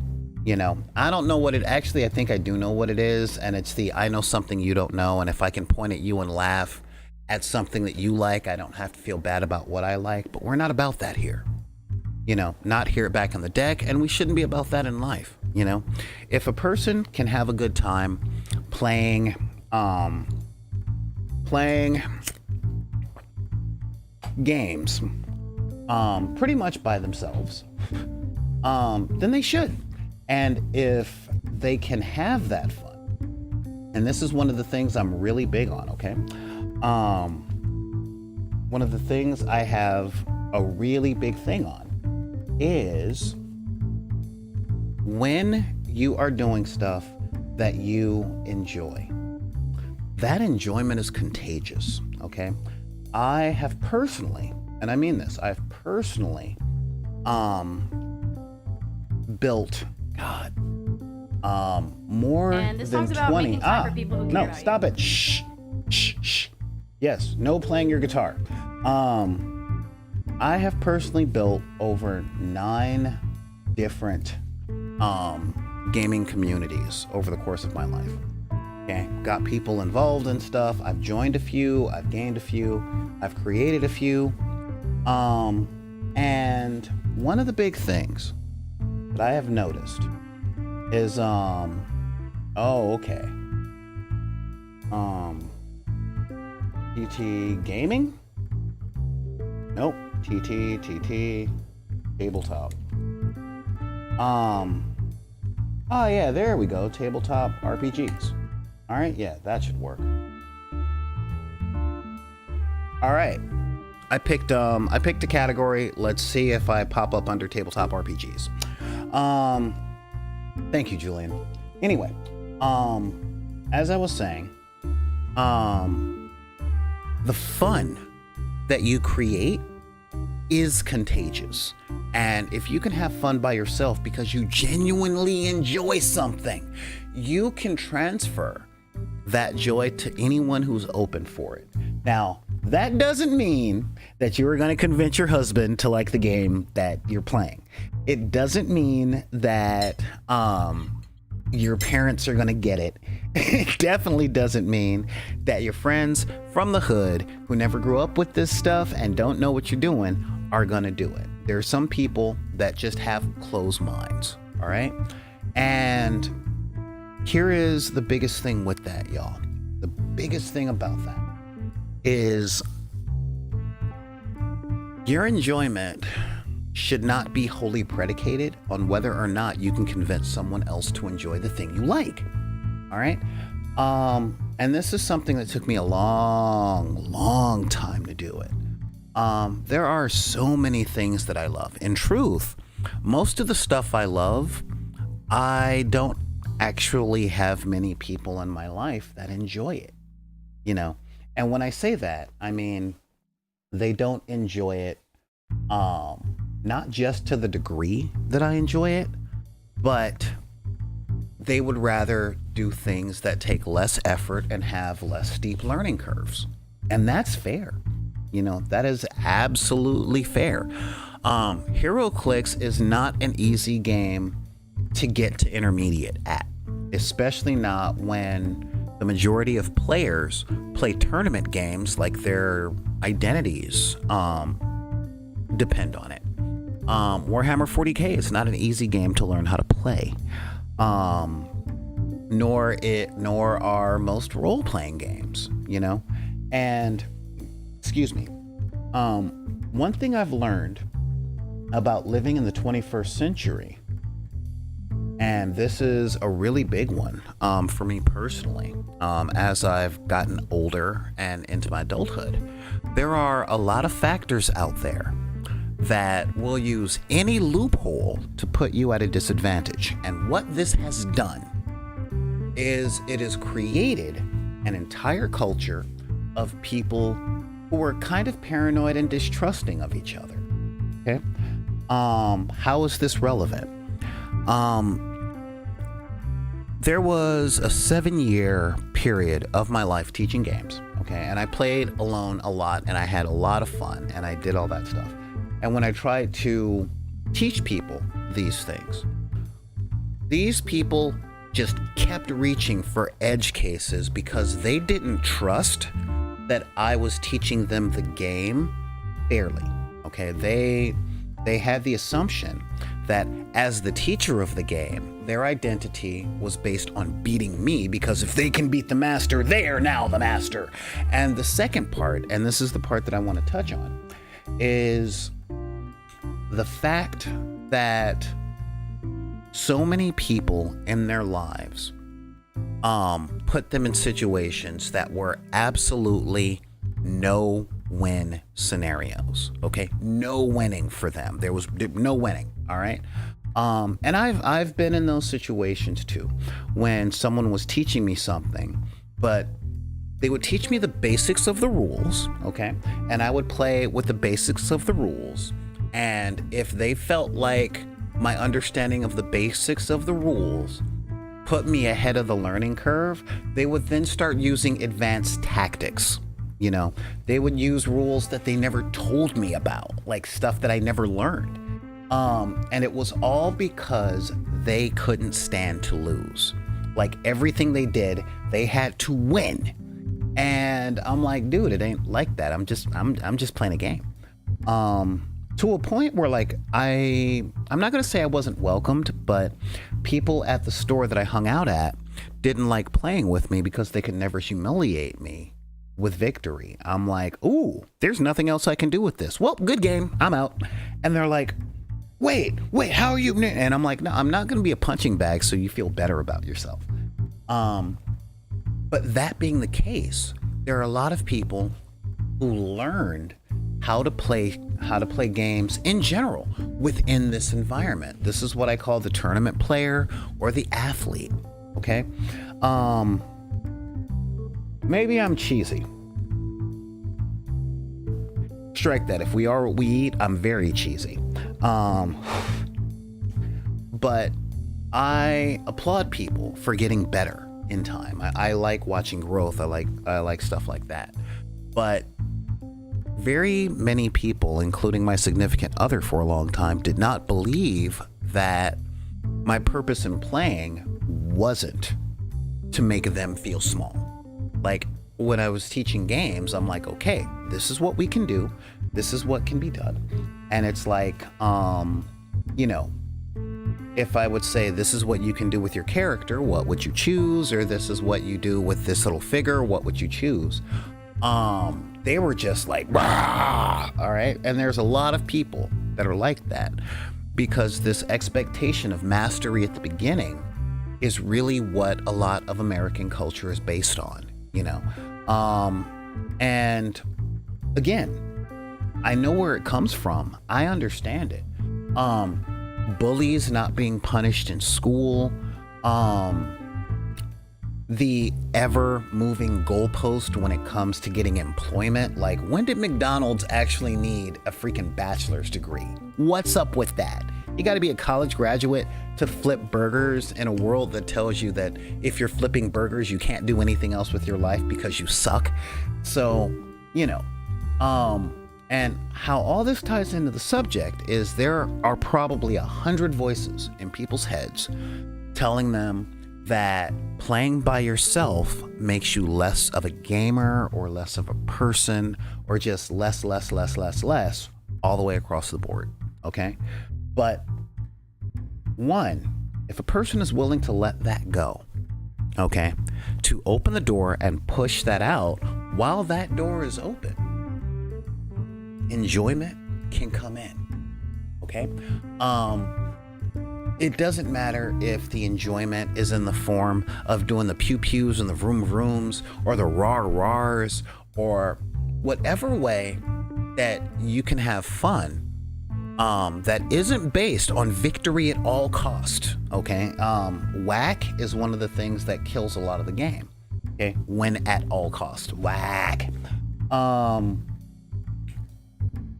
I don't know what it actually, I think I do know what it is, and it's the I know something you don't know, and if I can point at you and laugh at something that you like, I don't have to feel bad about what I like. But we're not about that here. Not here at Back on the Deck, and we shouldn't be about that in life. If a person can have a good time playing games pretty much by themselves, then they should. And if they can have that fun, and this is one of the things I'm really big on, okay? One of the things I have a really big thing on is when you are doing stuff that you enjoy. That enjoyment is contagious, okay? I have personally, and I mean this, I've personally built, more and this than talks about 20. making time for people who care No, about stop you. it. Shh, shh, shh. Yes, no playing your guitar. I have personally built over 9 different gaming communities over the course of my life. Okay, got people involved in stuff. I've joined a few, I've gained a few, I've created a few. And one of the big things that I have noticed is TT Gaming? Nope. TT Tabletop. Oh yeah, there we go. Tabletop RPGs. All right, yeah, that should work. All right. I picked a category. Let's see if I pop up under tabletop RPGs. Thank you, Julian. Anyway, as I was saying, the fun that you create is contagious. And if you can have fun by yourself because you genuinely enjoy something, you can transfer that joy to anyone who's open for it. Now, that doesn't mean that you are going to convince your husband to like the game that you're playing. It doesn't mean that your parents are going to get it. It definitely doesn't mean that your friends from the hood who never grew up with this stuff and don't know what you're doing are going to do it. There are some people that just have closed minds, all right? And here is the biggest thing with that, y'all. The biggest thing about that is your enjoyment should not be wholly predicated on whether or not you can convince someone else to enjoy the thing you like. All right. And this is something that took me a long time to do it. There are so many things that I love. In truth, most of the stuff I love, I don't actually have many people in my life that enjoy it, you know? And when I say that, I mean, they don't enjoy it, not just to the degree that I enjoy it, but they would rather do things that take less effort and have less steep learning curves. And that's fair. You know, that is absolutely fair. HeroClix is not an easy game to get to intermediate at, especially not when the majority of players play tournament games like their identities depend on it. Warhammer 40K is not an easy game to learn how to play. Nor are most role-playing games, you know? And, excuse me, one thing I've learned about living in the 21st century, and this is a really big one for me personally, as I've gotten older and into my adulthood, there are a lot of factors out there that will use any loophole to put you at a disadvantage. And what this has done is it has created an entire culture of people who are kind of paranoid and distrusting of each other. Okay. How is this relevant? There was a 7-year period of my life teaching games. Okay. And I played alone a lot and I had a lot of fun and I did all that stuff. And when I tried to teach people these things, these people just kept reaching for edge cases because they didn't trust that I was teaching them the game fairly. Okay, they had the assumption that as the teacher of the game, their identity was based on beating me because if they can beat the master, they are now the master. And the second part, and this is the part that I want to touch on, is the fact that so many people in their lives put them in situations that were absolutely no-win scenarios. Okay, no winning for them. There was no winning. All right. And I've been in those situations too, when someone was teaching me something, but they would teach me the basics of the rules. Okay, and I would play with the basics of the rules. And if they felt like my understanding of the basics of the rules put me ahead of the learning curve, they would then start using advanced tactics. You know, they would use rules that they never told me about, like stuff that I never learned. And it was all because they couldn't stand to lose. Like everything they did, they had to win. And I'm like, dude, it ain't like that. I'm just playing a game. To a point where, like, I'm not going to say I wasn't welcomed, but people at the store that I hung out at didn't like playing with me because they could never humiliate me with victory. I'm like, ooh, there's nothing else I can do with this. Well, good game. I'm out. And they're like, wait, how are you? And I'm like, no, I'm not going to be a punching bag so you feel better about yourself. But that being the case, there are a lot of people who learned how to play games in general within this environment. This is what I call the tournament player or the athlete. Okay. Maybe I'm cheesy. Strike that. If we are what we eat, I'm very cheesy. But I applaud people for getting better in time. I like watching growth. I like stuff like that. But very many people, including my significant other for a long time, did not believe that my purpose in playing wasn't to make them feel small. Like when I was teaching games, I'm like, okay, this is what we can do. This is what can be done. And it's like, if I would say this is what you can do with your character, what would you choose? Or this is what you do with this little figure, what would you choose? They were just like, rah! All right. And there's a lot of people that are like that because this expectation of mastery at the beginning is really what a lot of American culture is based on, and again, I know where it comes from. I understand it. Bullies not being punished in school, the ever-moving goalpost when it comes to getting employment. Like, when did McDonald's actually need a freaking bachelor's degree? What's up with that? You got to be a college graduate to flip burgers in a world that tells you that if you're flipping burgers, you can't do anything else with your life because you suck. So, and how all this ties into the subject is there are probably 100 voices in people's heads telling them that playing by yourself makes you less of a gamer or less of a person or just less all the way across the board. Okay. But one, if a person is willing to let that go, okay, to open the door and push that out while that door is open, enjoyment can come in. Okay. It doesn't matter if the enjoyment is in the form of doing the pew-pews and the vroom-vrooms or the rar-rars or whatever way that you can have fun that isn't based on victory at all cost, okay? Whack is one of the things that kills a lot of the game, okay? Win at all cost. Whack.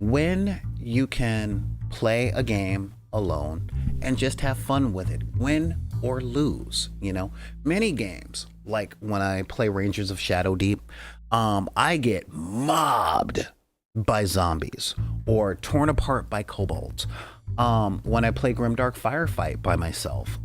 When you can play a game alone and just have fun with it, win or lose, many games, like when I play Rangers of Shadow Deep, I get mobbed by zombies or torn apart by kobolds. When I play Grimdark Firefight by myself,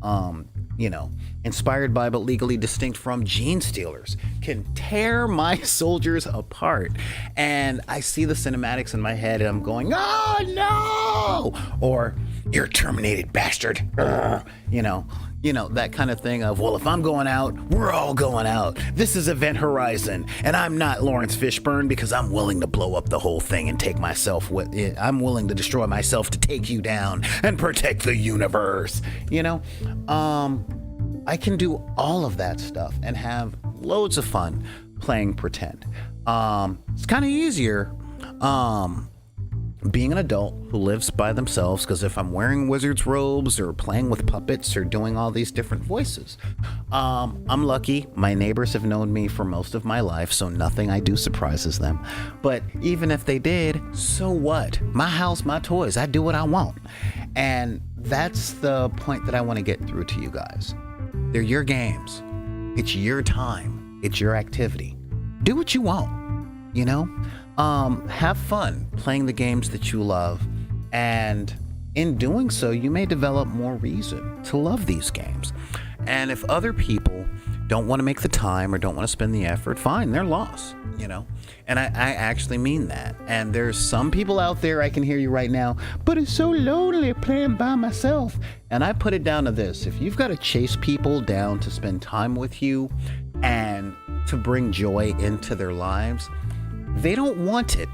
inspired by but legally distinct from Gene Stealers, can tear my soldiers apart. And I see the cinematics in my head and I'm going, oh no! Or, you're terminated, bastard. That kind of thing of, well, if I'm going out, we're all going out. This is Event Horizon, and I'm not Lawrence Fishburne because I'm willing to blow up the whole thing and take myself with it. I'm willing to destroy myself to take you down and protect the universe. I can do all of that stuff and have loads of fun playing pretend. It's kind of easier being an adult who lives by themselves, because if I'm wearing wizard's robes or playing with puppets or doing all these different voices, I'm lucky. My neighbors have known me for most of my life, so nothing I do surprises them. But even if they did, so what? My house, my toys. I do what I want. And that's the point that I want to get through to you guys. They're your games. It's your time. It's your activity. Do what you want, have fun playing the games that you love, and in doing so, you may develop more reason to love these games. And if other people don't want to make the time or don't want to spend the effort, fine, they're lost, And I actually mean that. And there's some people out there, I can hear you right now, but it's so lonely playing by myself. And I put it down to this: if you've got to chase people down to spend time with you and to bring joy into their lives, they don't want it.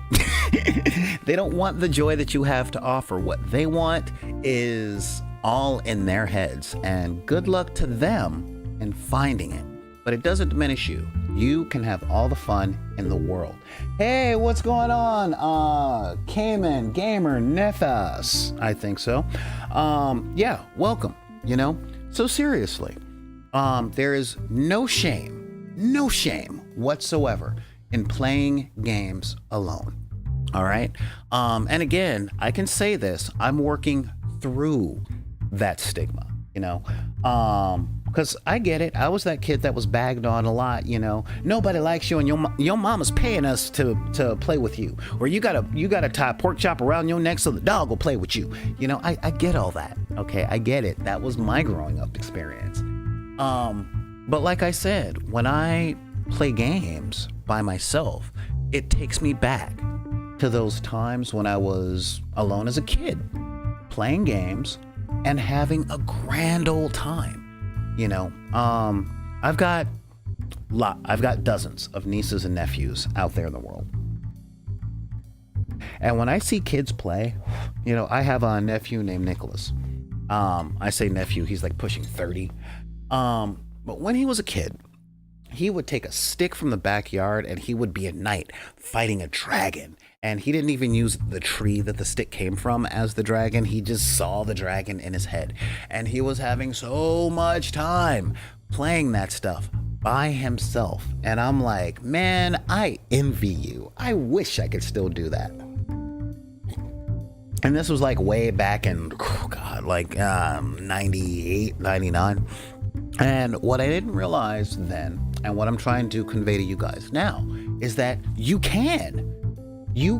They don't want the joy that you have to offer. What they want is all in their heads, and good luck to them in finding it. But it doesn't diminish you. You can have all the fun in the world. Hey, what's going on? Cayman Gamer Nefas. I think so. Yeah, welcome. So seriously, there is no shame whatsoever in playing games alone. All right. And again, I can say this, I'm working through that stigma, because I get it. I was that kid that was bagged on a lot, nobody likes you, and your mama's paying us to play with you, or you gotta tie a pork chop around your neck so the dog will play with you. I get all that. Okay, I get it. That was my growing up experience. But like I said, when I play games by myself, it takes me back to those times when I was alone as a kid, playing games and having a grand old time. I've got dozens of nieces and nephews out there in the world. And when I see kids play, I have a nephew named Nicholas. I say nephew, he's like pushing 30. But when he was a kid, he would take a stick from the backyard and he would be a knight fighting a dragon. And he didn't even use the tree that the stick came from as the dragon. He just saw the dragon in his head. And he was having so much time playing that stuff by himself. And I'm like, man, I envy you. I wish I could still do that. And this was like way back in, 98, 99. And what I didn't realize then, and what I'm trying to convey to you guys now, is that you can do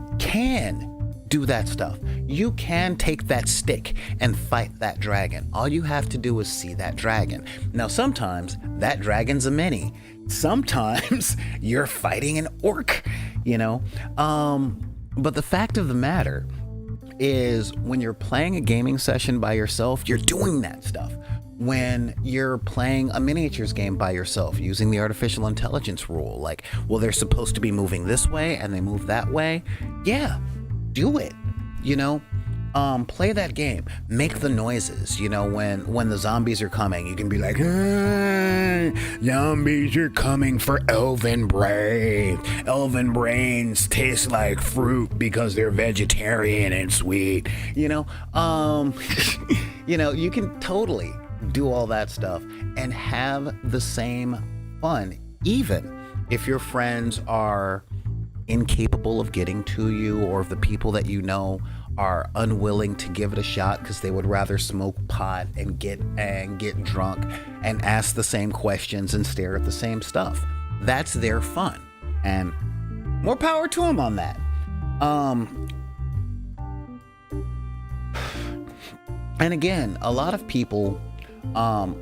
that stuff. You can take that stick and fight that dragon. All you have to do is see that dragon. Now, sometimes that dragon's a mini. Sometimes you're fighting an orc, But the fact of the matter is, when you're playing a gaming session by yourself, you're doing that stuff. When you're playing a miniatures game by yourself using the artificial intelligence rule, like, well, they're supposed to be moving this way and they move that way. Yeah, do it. Play that game. Make the noises. When the zombies are coming, you can be like, hey, zombies are coming for Elven brain. Elven brains taste like fruit because they're vegetarian and sweet. You can totally do all that stuff and have the same fun, even if your friends are incapable of getting to you, or if the people that are unwilling to give it a shot because they would rather smoke pot and get drunk and ask the same questions and stare at the same stuff. That's their fun, and more power to them on that. And again, a lot of people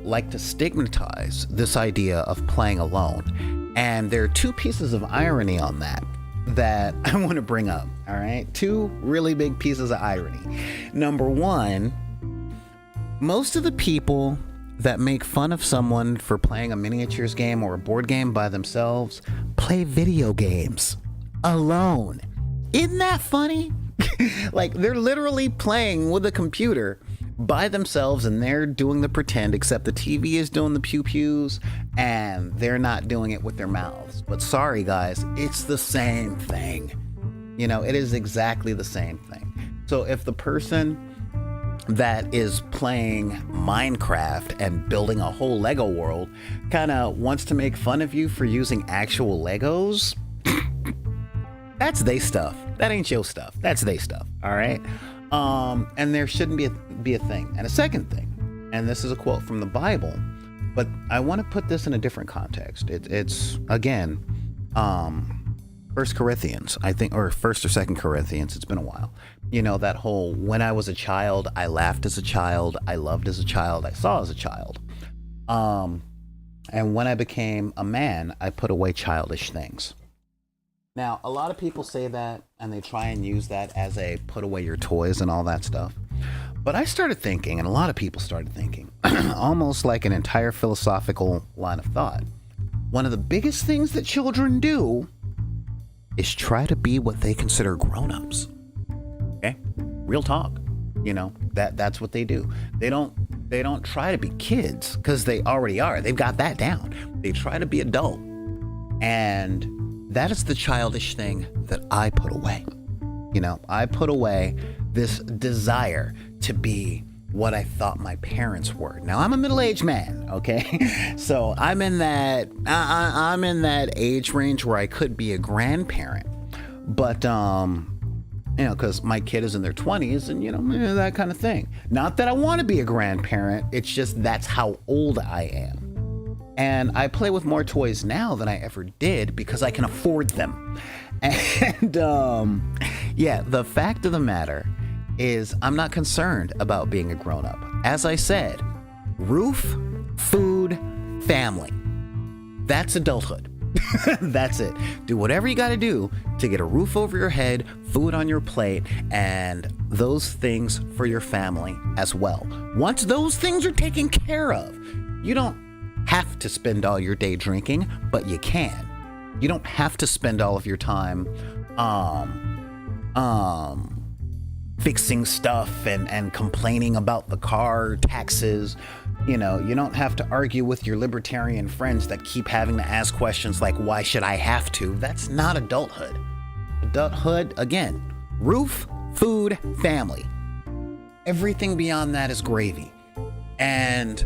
like to stigmatize this idea of playing alone. And there are two pieces of irony on that I want to bring up. All right. Two really big pieces of irony. Number one, most of the people that make fun of someone for playing a miniatures game or a board game by themselves play video games alone. Isn't that funny? Like, they're literally playing with a computer by themselves, and they're doing the pretend, except the TV is doing the pew-pews and they're not doing it with their mouths. But sorry guys, it's the same thing. It is exactly the same thing. So if the person that is playing Minecraft and building a whole Lego world kind of wants to make fun of you for using actual Legos, that's they stuff. That ain't your stuff. That's they stuff. All right. And there shouldn't be a thing. And a second thing, and this is a quote from the Bible, but I want to put this in a different context. It's again, 1 Corinthians, I think, or 1st or 2nd Corinthians. It's been a while. That whole, when I was a child, I laughed as a child, I loved as a child, I saw as a child. And when I became a man, I put away childish things. Now, a lot of people say that, and they try and use that as a put away your toys and all that stuff. But I started thinking, and a lot of people started thinking, almost like an entire philosophical line of thought. one of the biggest things that children do is try to be what they consider grown-ups. Okay? Real talk. You know, that's what they do. They don't try to be kids, because they already are. They've got that down. They try to be adult. And that is the childish thing that I put away. You know, I put away this desire to be what I thought my parents were. Now, I'm a middle-aged man, okay? So I'm in that I'm in that age range where I could be a grandparent. But you know, because my kid is in their 20s and, you know, that kind of thing. Not that I want to be a grandparent. It's just that's how old I am. And I play with more toys now than I ever did because I can afford them. And yeah, the fact of the matter is I'm not concerned about being a grown-up. As I said, roof, food, family. That's adulthood. That's it. Do whatever you got to do to get a roof over your head, food on your plate, and those things for your family as well. Once those things are taken care of, you don't have to spend all your day drinking, but you can. You don't have to spend all of your time fixing stuff and complaining about the car, taxes. You know, you don't have to argue with your libertarian friends that keep having to ask questions like, why should I have to? That's not adulthood. Adulthood, again, roof, food, family. Everything beyond that is gravy. And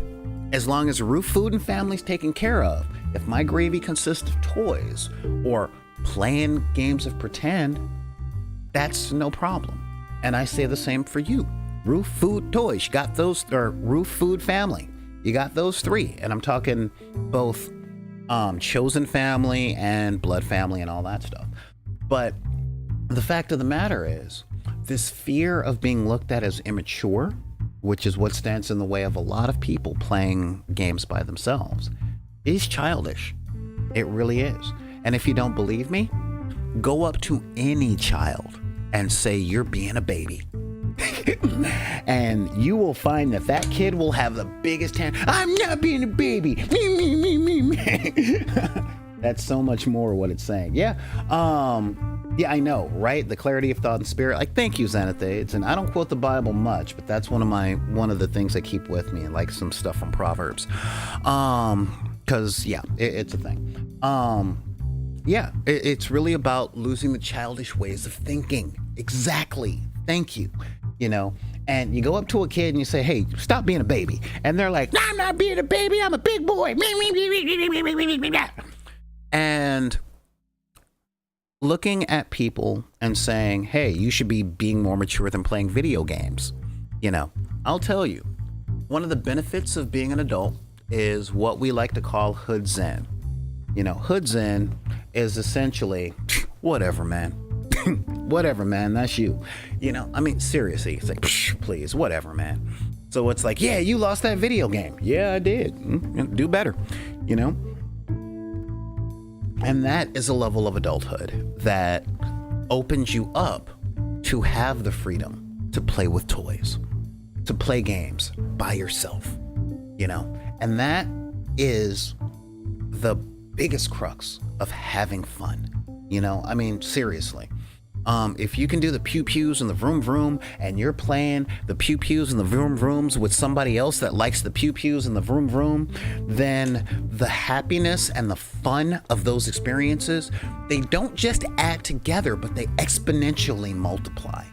as long as roof, food, and family is taken care of, if my gravy consists of toys or playing games of pretend, that's no problem. And I say the same for you. Roof, food, toys. You got those, or roof, food, family. You got those three. And I'm talking both chosen family and blood family and all that stuff. But the fact of the matter is, this fear of being looked at as immature, which is what stands in the way of a lot of people playing games by themselves, is childish. It really is. And if you don't believe me, go up to any child and say you're being a baby. And you will find that that kid will have the biggest hand. I'm not being a baby. Me. That's so much more what it's saying. Yeah. Yeah, I know, right? The clarity of thought and spirit. Like, thank you, Xanathades. And I don't quote the Bible much, but that's one of the things I keep with me, like some stuff from Proverbs. Cause yeah, it's a thing. Yeah, it's really about losing the childish ways of thinking. Exactly. Thank you. You know, and you go up to a kid and you say, hey, stop being a baby. And they're like, no, I'm not being a baby. I'm a big boy. And looking at people and saying, hey, you should be being more mature than playing video games. You know, I'll tell you, one of the benefits of being an adult is what we like to call hood zen. You know, hood zen is essentially whatever, man. Whatever, man, that's you. You know, I mean, seriously, it's like, please, whatever, man. So it's like, yeah, you lost that video game. Yeah, I did. Do better, you know? And that is a level of adulthood that opens you up to have the freedom to play with toys, to play games by yourself, you know? And that is the biggest crux of having fun. You know, I mean, seriously. If you can do the pew-pews and the vroom-vroom and you're playing the pew-pews and the vroom-vrooms with somebody else that likes the pew-pews and the vroom-vroom, then the happiness and the fun of those experiences, they don't just add together, but they exponentially multiply.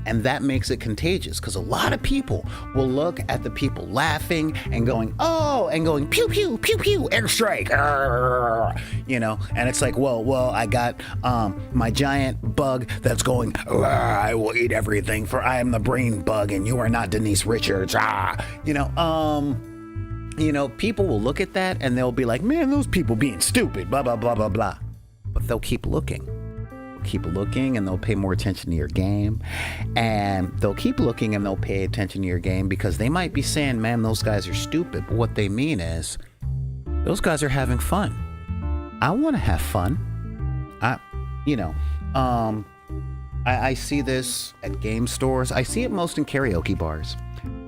And that makes it contagious because a lot of people will look at the people laughing and going, oh, and going, pew, pew, pew, pew, airstrike, you know, and it's like, well, I got my giant bug that's going, I will eat everything for I am the brain bug and you are not Denise Richards. You know, people will look at that and they'll be like, man, those people being stupid, blah, blah, blah, blah, blah. But they'll keep looking. Keep looking and they'll pay more attention to your game, and they'll keep looking and they'll pay attention to your game because they might be saying, man, those guys are stupid, but what they mean is those guys are having fun. I want to have fun. I see this at game stores. I see it most in karaoke bars.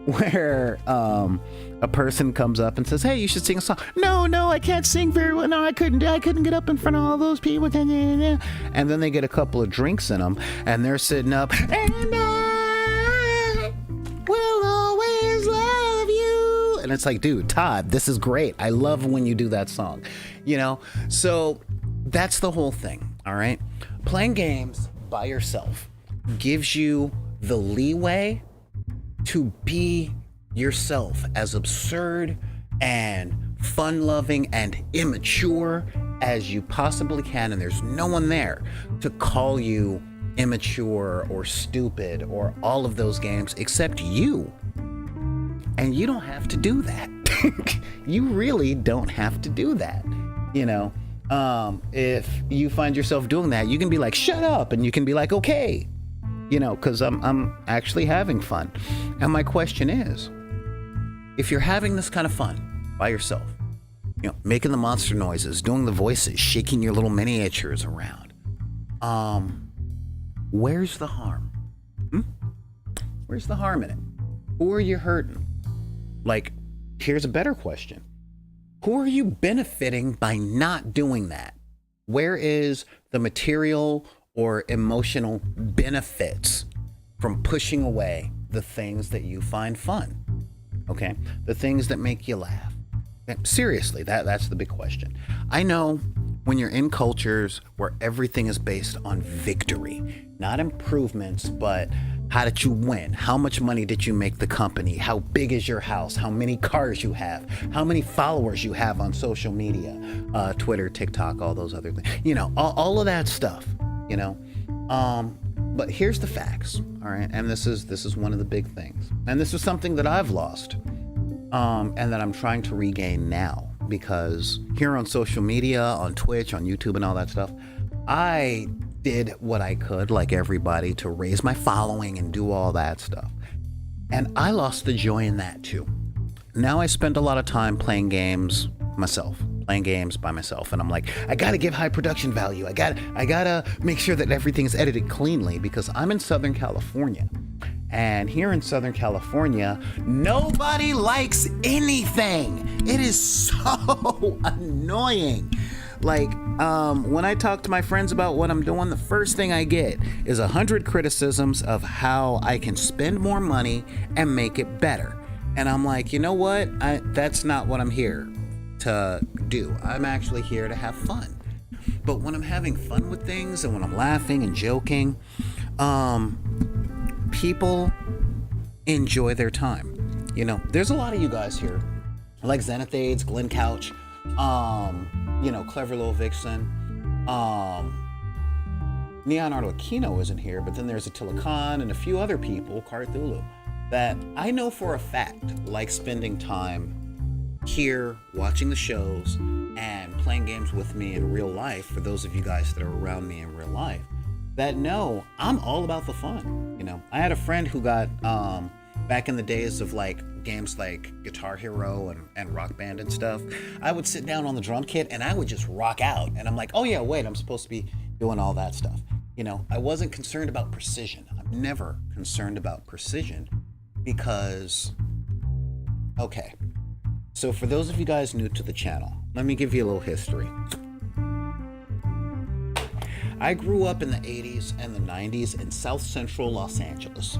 where a person comes up and says, "Hey, you should sing a song." No, I can't sing very well. No, I couldn't get up in front of all those people. And then they get a couple of drinks in them, and they're sitting up, and I will always love you. And it's like, dude, Todd, this is great. I love when you do that song, So that's the whole thing. All right, playing games by yourself gives you the leeway to be yourself, as absurd and fun-loving and immature as you possibly can, and there's no one there to call you immature or stupid or all of those games except you. And you don't have to do that. You really don't have to do that. If you find yourself doing that, you can be like, shut up, and you can be like, okay, because I'm actually having fun. And my question is, if you're having this kind of fun by yourself, making the monster noises, doing the voices, shaking your little miniatures around, where's the harm? Where's the harm in it? Who are you hurting? Like, here's a better question. Who are you benefiting by not doing that? Where is the material or emotional benefits from pushing away the things that you find fun? Okay, the things that make you laugh. Seriously, that's the big question. I know when you're in cultures where everything is based on victory, not improvements, but how did you win? How much money did you make the company? How big is your house? How many cars you have? How many followers you have on social media? Twitter, TikTok, all those other things. All of that stuff, But here's the facts, all right? And this is one of the big things. And this is something that I've lost, and that I'm trying to regain now, because here on social media, on Twitch, on YouTube, and all that stuff, I did what I could, like everybody, to raise my following and do all that stuff. And I lost the joy in that too. Now I spend a lot of time playing games by myself, and I'm like, I gotta give high production value. I gotta make sure that everything's edited cleanly, because I'm in Southern California. And here in Southern California, nobody likes anything. It is so annoying. Like, when I talk to my friends about what I'm doing, the first thing I get is 100 criticisms of how I can spend more money and make it better. And I'm like, you know what? That's not what I'm here to do. I'm actually here to have fun. But when I'm having fun with things and when I'm laughing and joking, people enjoy their time. There's a lot of you guys here, like Zenithades, Glenn Couch, Clever Little Vixen, Leonardo Aquino isn't here, but then there's Attila Khan and a few other people, Carthulu, that I know for a fact like spending time here watching the shows and playing games with me in real life. For those of you guys that are around me in real life that know I'm all about the fun. I had a friend who got back in the days of like games like Guitar Hero and Rock Band and stuff, I would sit down on the drum kit and I would just rock out, and I'm like, oh yeah, wait, I'm supposed to be doing all that stuff. I wasn't concerned about precision. I'm never concerned about precision, because okay, so for those of you guys new to the channel, let me give you a little history. I grew up in the 80s and the 90s in South Central Los Angeles.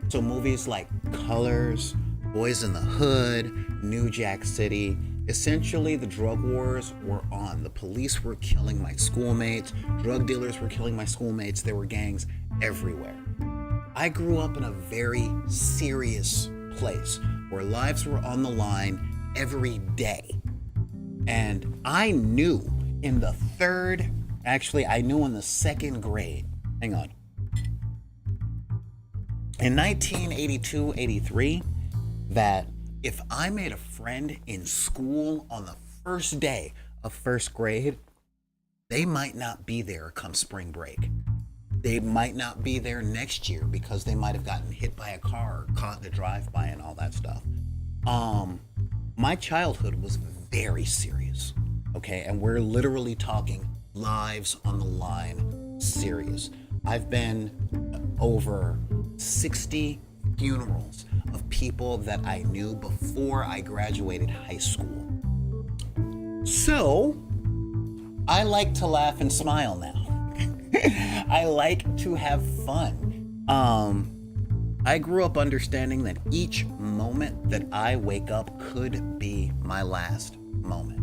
So movies like Colors, Boys in the Hood, New Jack City, essentially the drug wars were on. The police were killing my schoolmates, drug dealers were killing my schoolmates, there were gangs everywhere. I grew up in a very serious place where lives were on the line every day. And I knew in the second grade, hang on, in 1982-83, that if I made a friend in school on the first day of first grade, they might not be there come spring break. They might not be there next year because they might have gotten hit by a car or caught in a drive-by and all that stuff. My childhood was very serious, okay? And we're literally talking lives on the line serious. I've been over 60 funerals of people that I knew before I graduated high school. So, I like to laugh and smile now. I like to have fun. I grew up understanding that each moment that I wake up could be my last moment.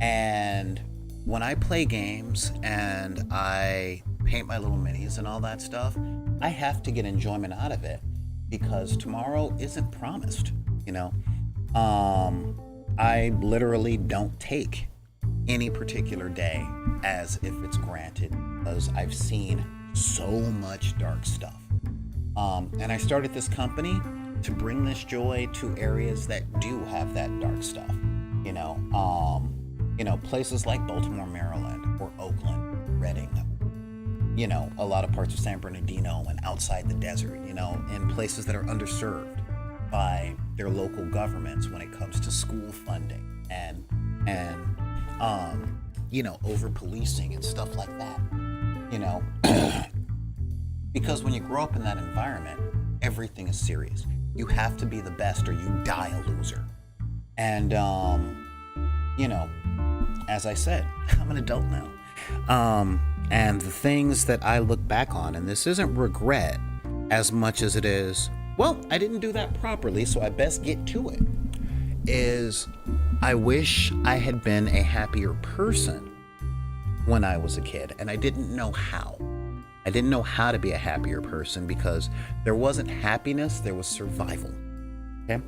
And when I play games and I paint my little minis and all that stuff, I have to get enjoyment out of it because tomorrow isn't promised, you know? I literally don't take any particular day as if it's granted because I've seen so much dark stuff. And I started this company to bring this joy to areas that do have that dark stuff, you know, places like Baltimore, Maryland, or Oakland, Reading, you know, a lot of parts of San Bernardino and outside the desert, you know, in places that are underserved by their local governments when it comes to school funding and you know, over policing and stuff like that, you know, because when you grow up in that environment, everything is serious. You have to be the best or you die a loser. And, you know, as I said, I'm an adult now. And the things that I look back on, and this isn't regret as much as it is, well, I didn't do that properly, so I best get to it, is I wish I had been a happier person when I was a kid, and I didn't know how. I didn't know how to be a happier person because there wasn't happiness, there was survival. Okay?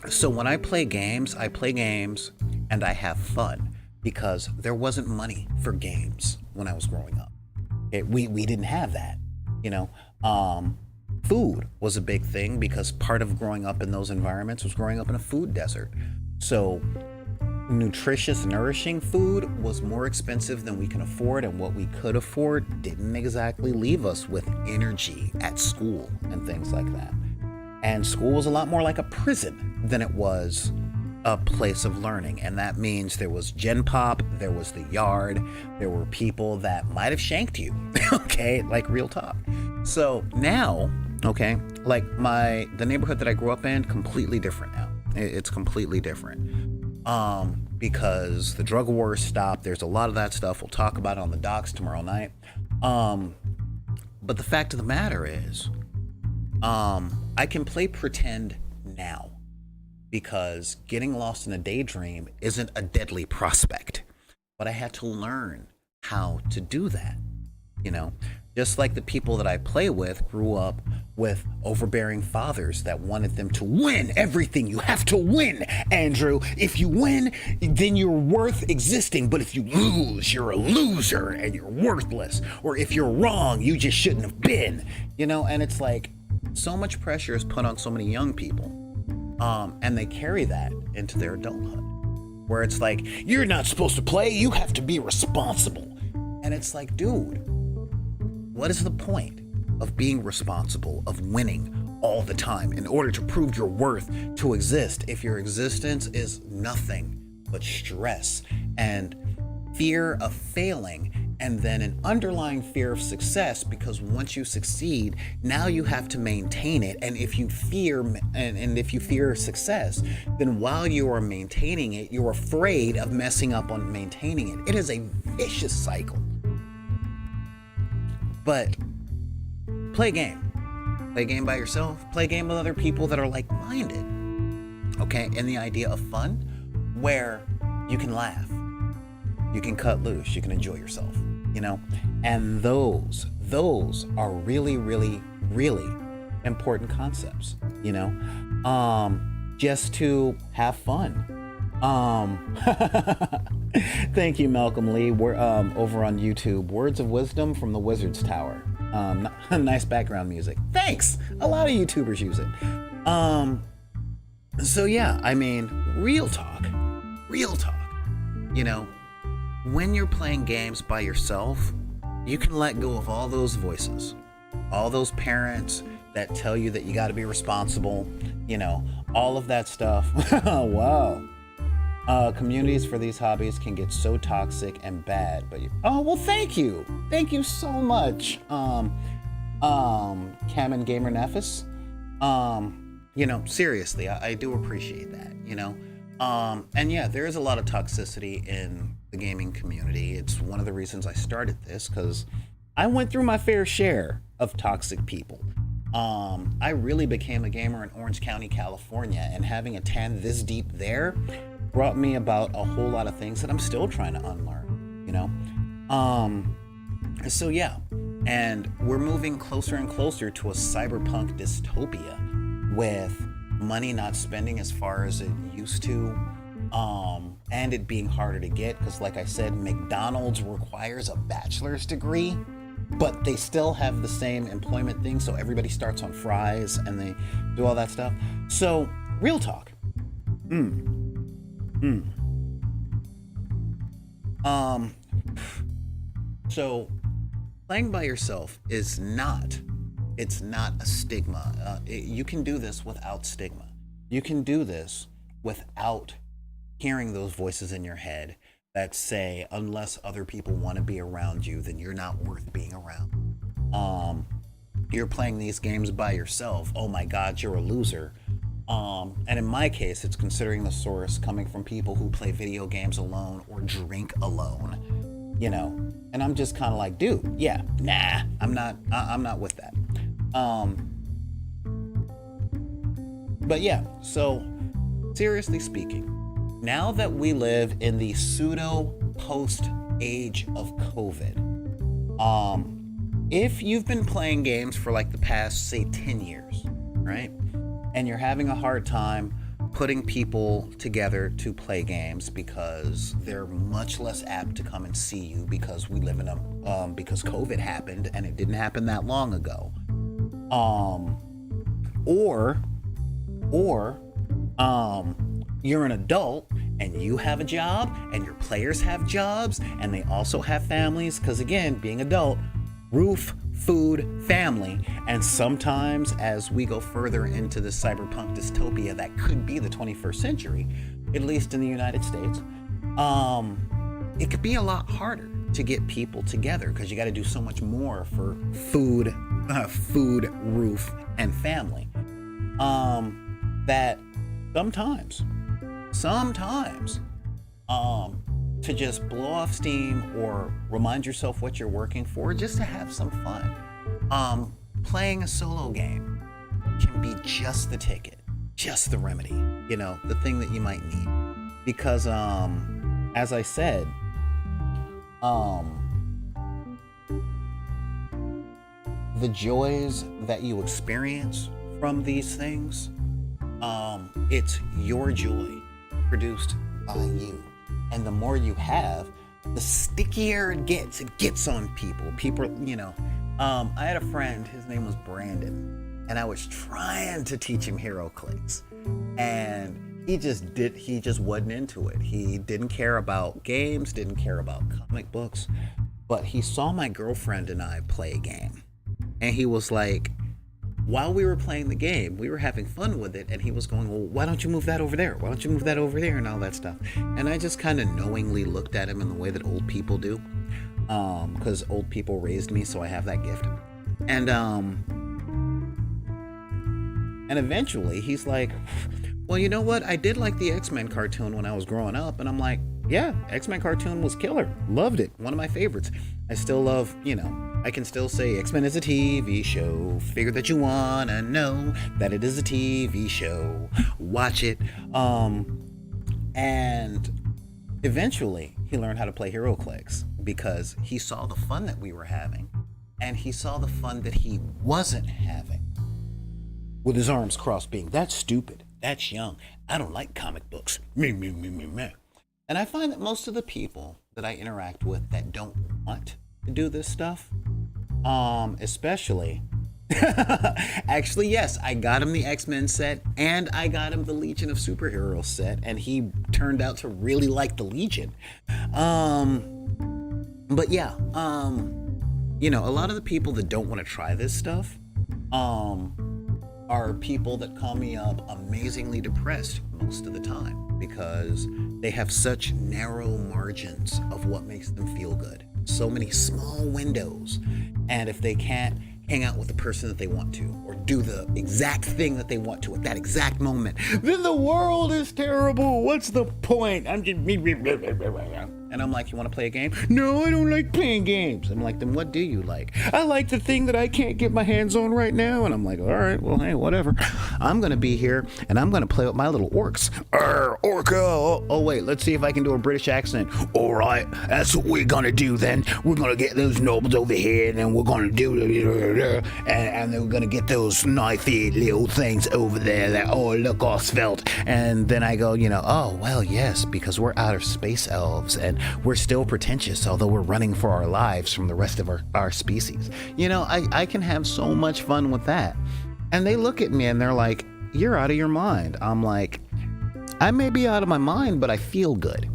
So when I play games and I have fun because there wasn't money for games when I was growing up. We didn't have that, you know. Food was a big thing because part of growing up in those environments was growing up in a food desert. So nutritious, nourishing food was more expensive than we can afford, and what we could afford didn't exactly leave us with energy at school and things like that. And school was a lot more like a prison than it was a place of learning. And that means there was Gen Pop, there was the yard, there were people that might have shanked you, okay, like real talk. So now, okay, like the neighborhood that I grew up in, completely different now. It's completely different. Because the drug war stopped. There's a lot of that stuff. We'll talk about it on the docks tomorrow night. But the fact of the matter is, I can play pretend now because getting lost in a daydream isn't a deadly prospect. But I had to learn how to do that, you know? Just like the people that I play with grew up with overbearing fathers that wanted them to win everything. You have to win, Andrew. If you win, then you're worth existing. But if you lose, you're a loser and you're worthless. Or if you're wrong, you just shouldn't have been. You know, and it's like so much pressure is put on so many young people. And they carry that into their adulthood. Where it's like, you're not supposed to play, you have to be responsible. And it's like, dude, what is the point of being responsible, of winning all the time in order to prove your worth to exist if your existence is nothing but stress and fear of failing and then an underlying fear of success, because once you succeed, now you have to maintain it. And if you fear if you fear success, then while you are maintaining it, you're afraid of messing up on maintaining it. It is a vicious cycle. But play a game. Play a game by yourself. Play a game with other people that are like-minded. Okay? And the idea of fun, where you can laugh, you can cut loose, you can enjoy yourself, you know? And those are really, really, really important concepts, you know? Just to have fun. Thank you, Malcolm Lee. We're over on YouTube. Words of wisdom from the Wizard's Tower. Nice background music. Thanks. A lot of YouTubers use it. So yeah, I mean, real talk. You know, when you're playing games by yourself, you can let go of all those voices, all those parents that tell you that you got to be responsible, you know, all of that stuff. Wow. Communities for these hobbies can get so toxic and bad, but oh, well, thank you so much. Cam and Gamer Nefis. Seriously, I do appreciate that, and yeah, there is a lot of toxicity in the gaming community. It's one of the reasons I started this, because I went through my fair share of toxic people. I really became a gamer in Orange County, California, and having a tan this deep there brought me about a whole lot of things that I'm still trying to unlearn, So yeah, and we're moving closer and closer to a cyberpunk dystopia with money not spending as far as it used to, and it being harder to get because, like I said, McDonald's requires a bachelor's degree, but they still have the same employment thing, so everybody starts on fries and they do all that stuff. So, real talk. So playing by yourself is not a stigma. You can do this without stigma. You can do this without hearing those voices in your head that say, unless other people want to be around you, then you're not worth being around. You're playing these games by yourself. Oh my God, you're a loser. And in my case, it's considering the source coming from people who play video games alone or drink alone, and I'm just kind of like, dude, yeah, nah, I'm not with that. But yeah, so seriously speaking, now that we live in the pseudo post age of COVID, if you've been playing games for like the past, say, 10 years, right? And you're having a hard time putting people together to play games because they're much less apt to come and see you because we live in because COVID happened and it didn't happen that long ago. Or you're an adult and you have a job and your players have jobs and they also have families, because again, being adult, roof, food, family, and sometimes as we go further into the cyberpunk dystopia that could be the 21st century, at least in the United States, it could be a lot harder to get people together because you got to do so much more for food, roof, and family. That sometimes, to just blow off steam or remind yourself what you're working for, just to have some fun. Playing a solo game can be just the ticket, just the remedy, the thing that you might need. Because, as I said, the joys that you experience from these things, it's your joy produced by you. And the more you have, the stickier it gets on people. I had a friend, his name was Brandon, and I was trying to teach him HeroClix. And he just wasn't into it. He didn't care about games, didn't care about comic books, but he saw my girlfriend and I play a game. And he was like, while we were playing the game, we were having fun with it, and he was going, well, why don't you move that over there? Why don't you move that over there? And all that stuff. And I just kind of knowingly looked at him in the way that old people do, because old people raised me, so I have that gift. And eventually he's like, well, you know what? I did like the X-Men cartoon when I was growing up. And I'm like, yeah, X-Men cartoon was killer. Loved it. One of my favorites. I still love, I can still say X-Men is a TV show. Figure that you wanna know that it is a TV show. Watch it. And eventually he learned how to play HeroClix because he saw the fun that we were having, and he saw the fun that he wasn't having. With his arms crossed, being, that's stupid. That's young. I don't like comic books. Me. And I find that most of the people that I interact with that don't want to do this stuff, especially actually, yes, I got him the X-Men set and I got him the Legion of Superheroes set, and he turned out to really like the Legion. But yeah, a lot of the people that don't want to try this stuff are people that call me up amazingly depressed most of the time because they have such narrow margins of what makes them feel good. So many small windows. And if they can't hang out with the person that they want to, or do the exact thing that they want to at that exact moment, then the world is terrible. What's the point? I'm just and I'm like, you want to play a game? No, I don't like playing games. I'm like, then what do you like? I like the thing that I can't get my hands on right now. And I'm like, all right, well, hey, whatever. I'm going to be here and I'm going to play with my little orcs. Orca. Oh, wait, let's see if I can do a British accent. All right, that's what we're going to do then. We're going to get those nobles over here and then we're going to do and then we're going to get those knifey little things over there that, oh, look, all svelte. And then I go, oh, well, yes, because we're outer space elves and we're still pretentious, although we're running for our lives from the rest of our species. I can have so much fun with that. And they look at me and they're like, you're out of your mind. I'm like, I may be out of my mind, but I feel good.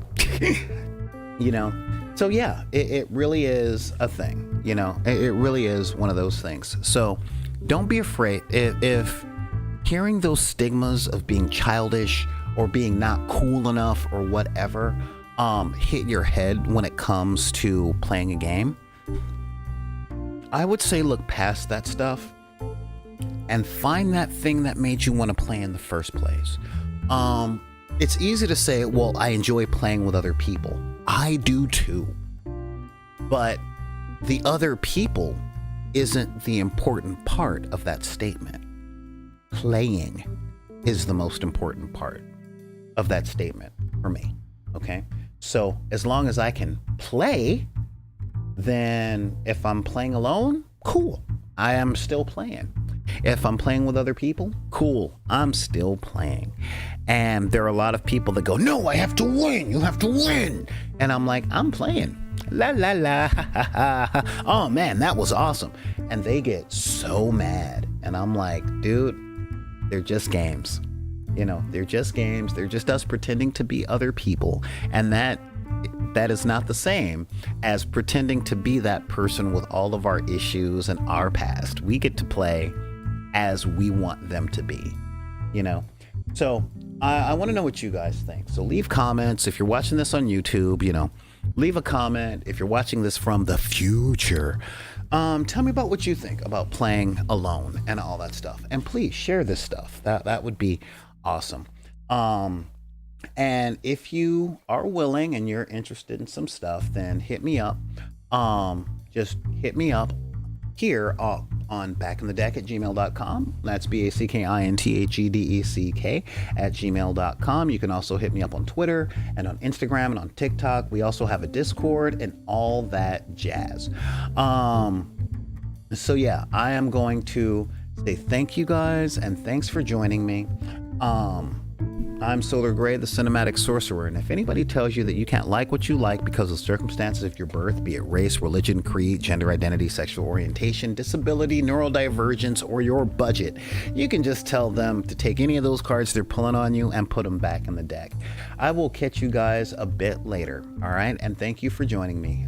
So yeah, it really is a thing. It really is one of those things. So don't be afraid if hearing those stigmas of being childish or being not cool enough or whatever hit your head when it comes to playing a game. I would say look past that stuff and find that thing that made you want to play in the first place. It's easy to say, well, I enjoy playing with other people. I do too. But the other people isn't the important part of that statement. Playing is the most important part of that statement for me. Okay? So as long as I can play, then if I'm playing alone, cool, I am still playing. If I'm playing with other people, cool, I'm still playing. And there are a lot of people that go, no, I have to win, you have to win. And I'm like, I'm playing. La la la, ha, ha, ha. Oh man, that was awesome. And they get so mad. And I'm like, dude, they're just games. They're just games. They're just us pretending to be other people. And that is not the same as pretending to be that person with all of our issues and our past. We get to play as we want them to be, So I want to know what you guys think. So leave comments. If you're watching this on YouTube, leave a comment. If you're watching this from the future, tell me about what you think about playing alone and all that stuff. And please share this stuff. That would be awesome. And if you are willing and you're interested in some stuff, then hit me up. Just hit me up here on backinthedeck@gmail.com. That's BACKINTHEDECK @gmail.com. You can also hit me up on Twitter and on Instagram and on TikTok. We also have a Discord and all that jazz. So yeah, I am going to say thank you guys and thanks for joining me. I'm Solar Gray, the Cinematic Sorcerer, and if anybody tells you that you can't like what you like because of circumstances of your birth, be it race, religion, creed, gender identity, sexual orientation, disability, neurodivergence, or your budget, you can just tell them to take any of those cards they're pulling on you and put them back in the deck. I will catch you guys a bit later, all right? And thank you for joining me.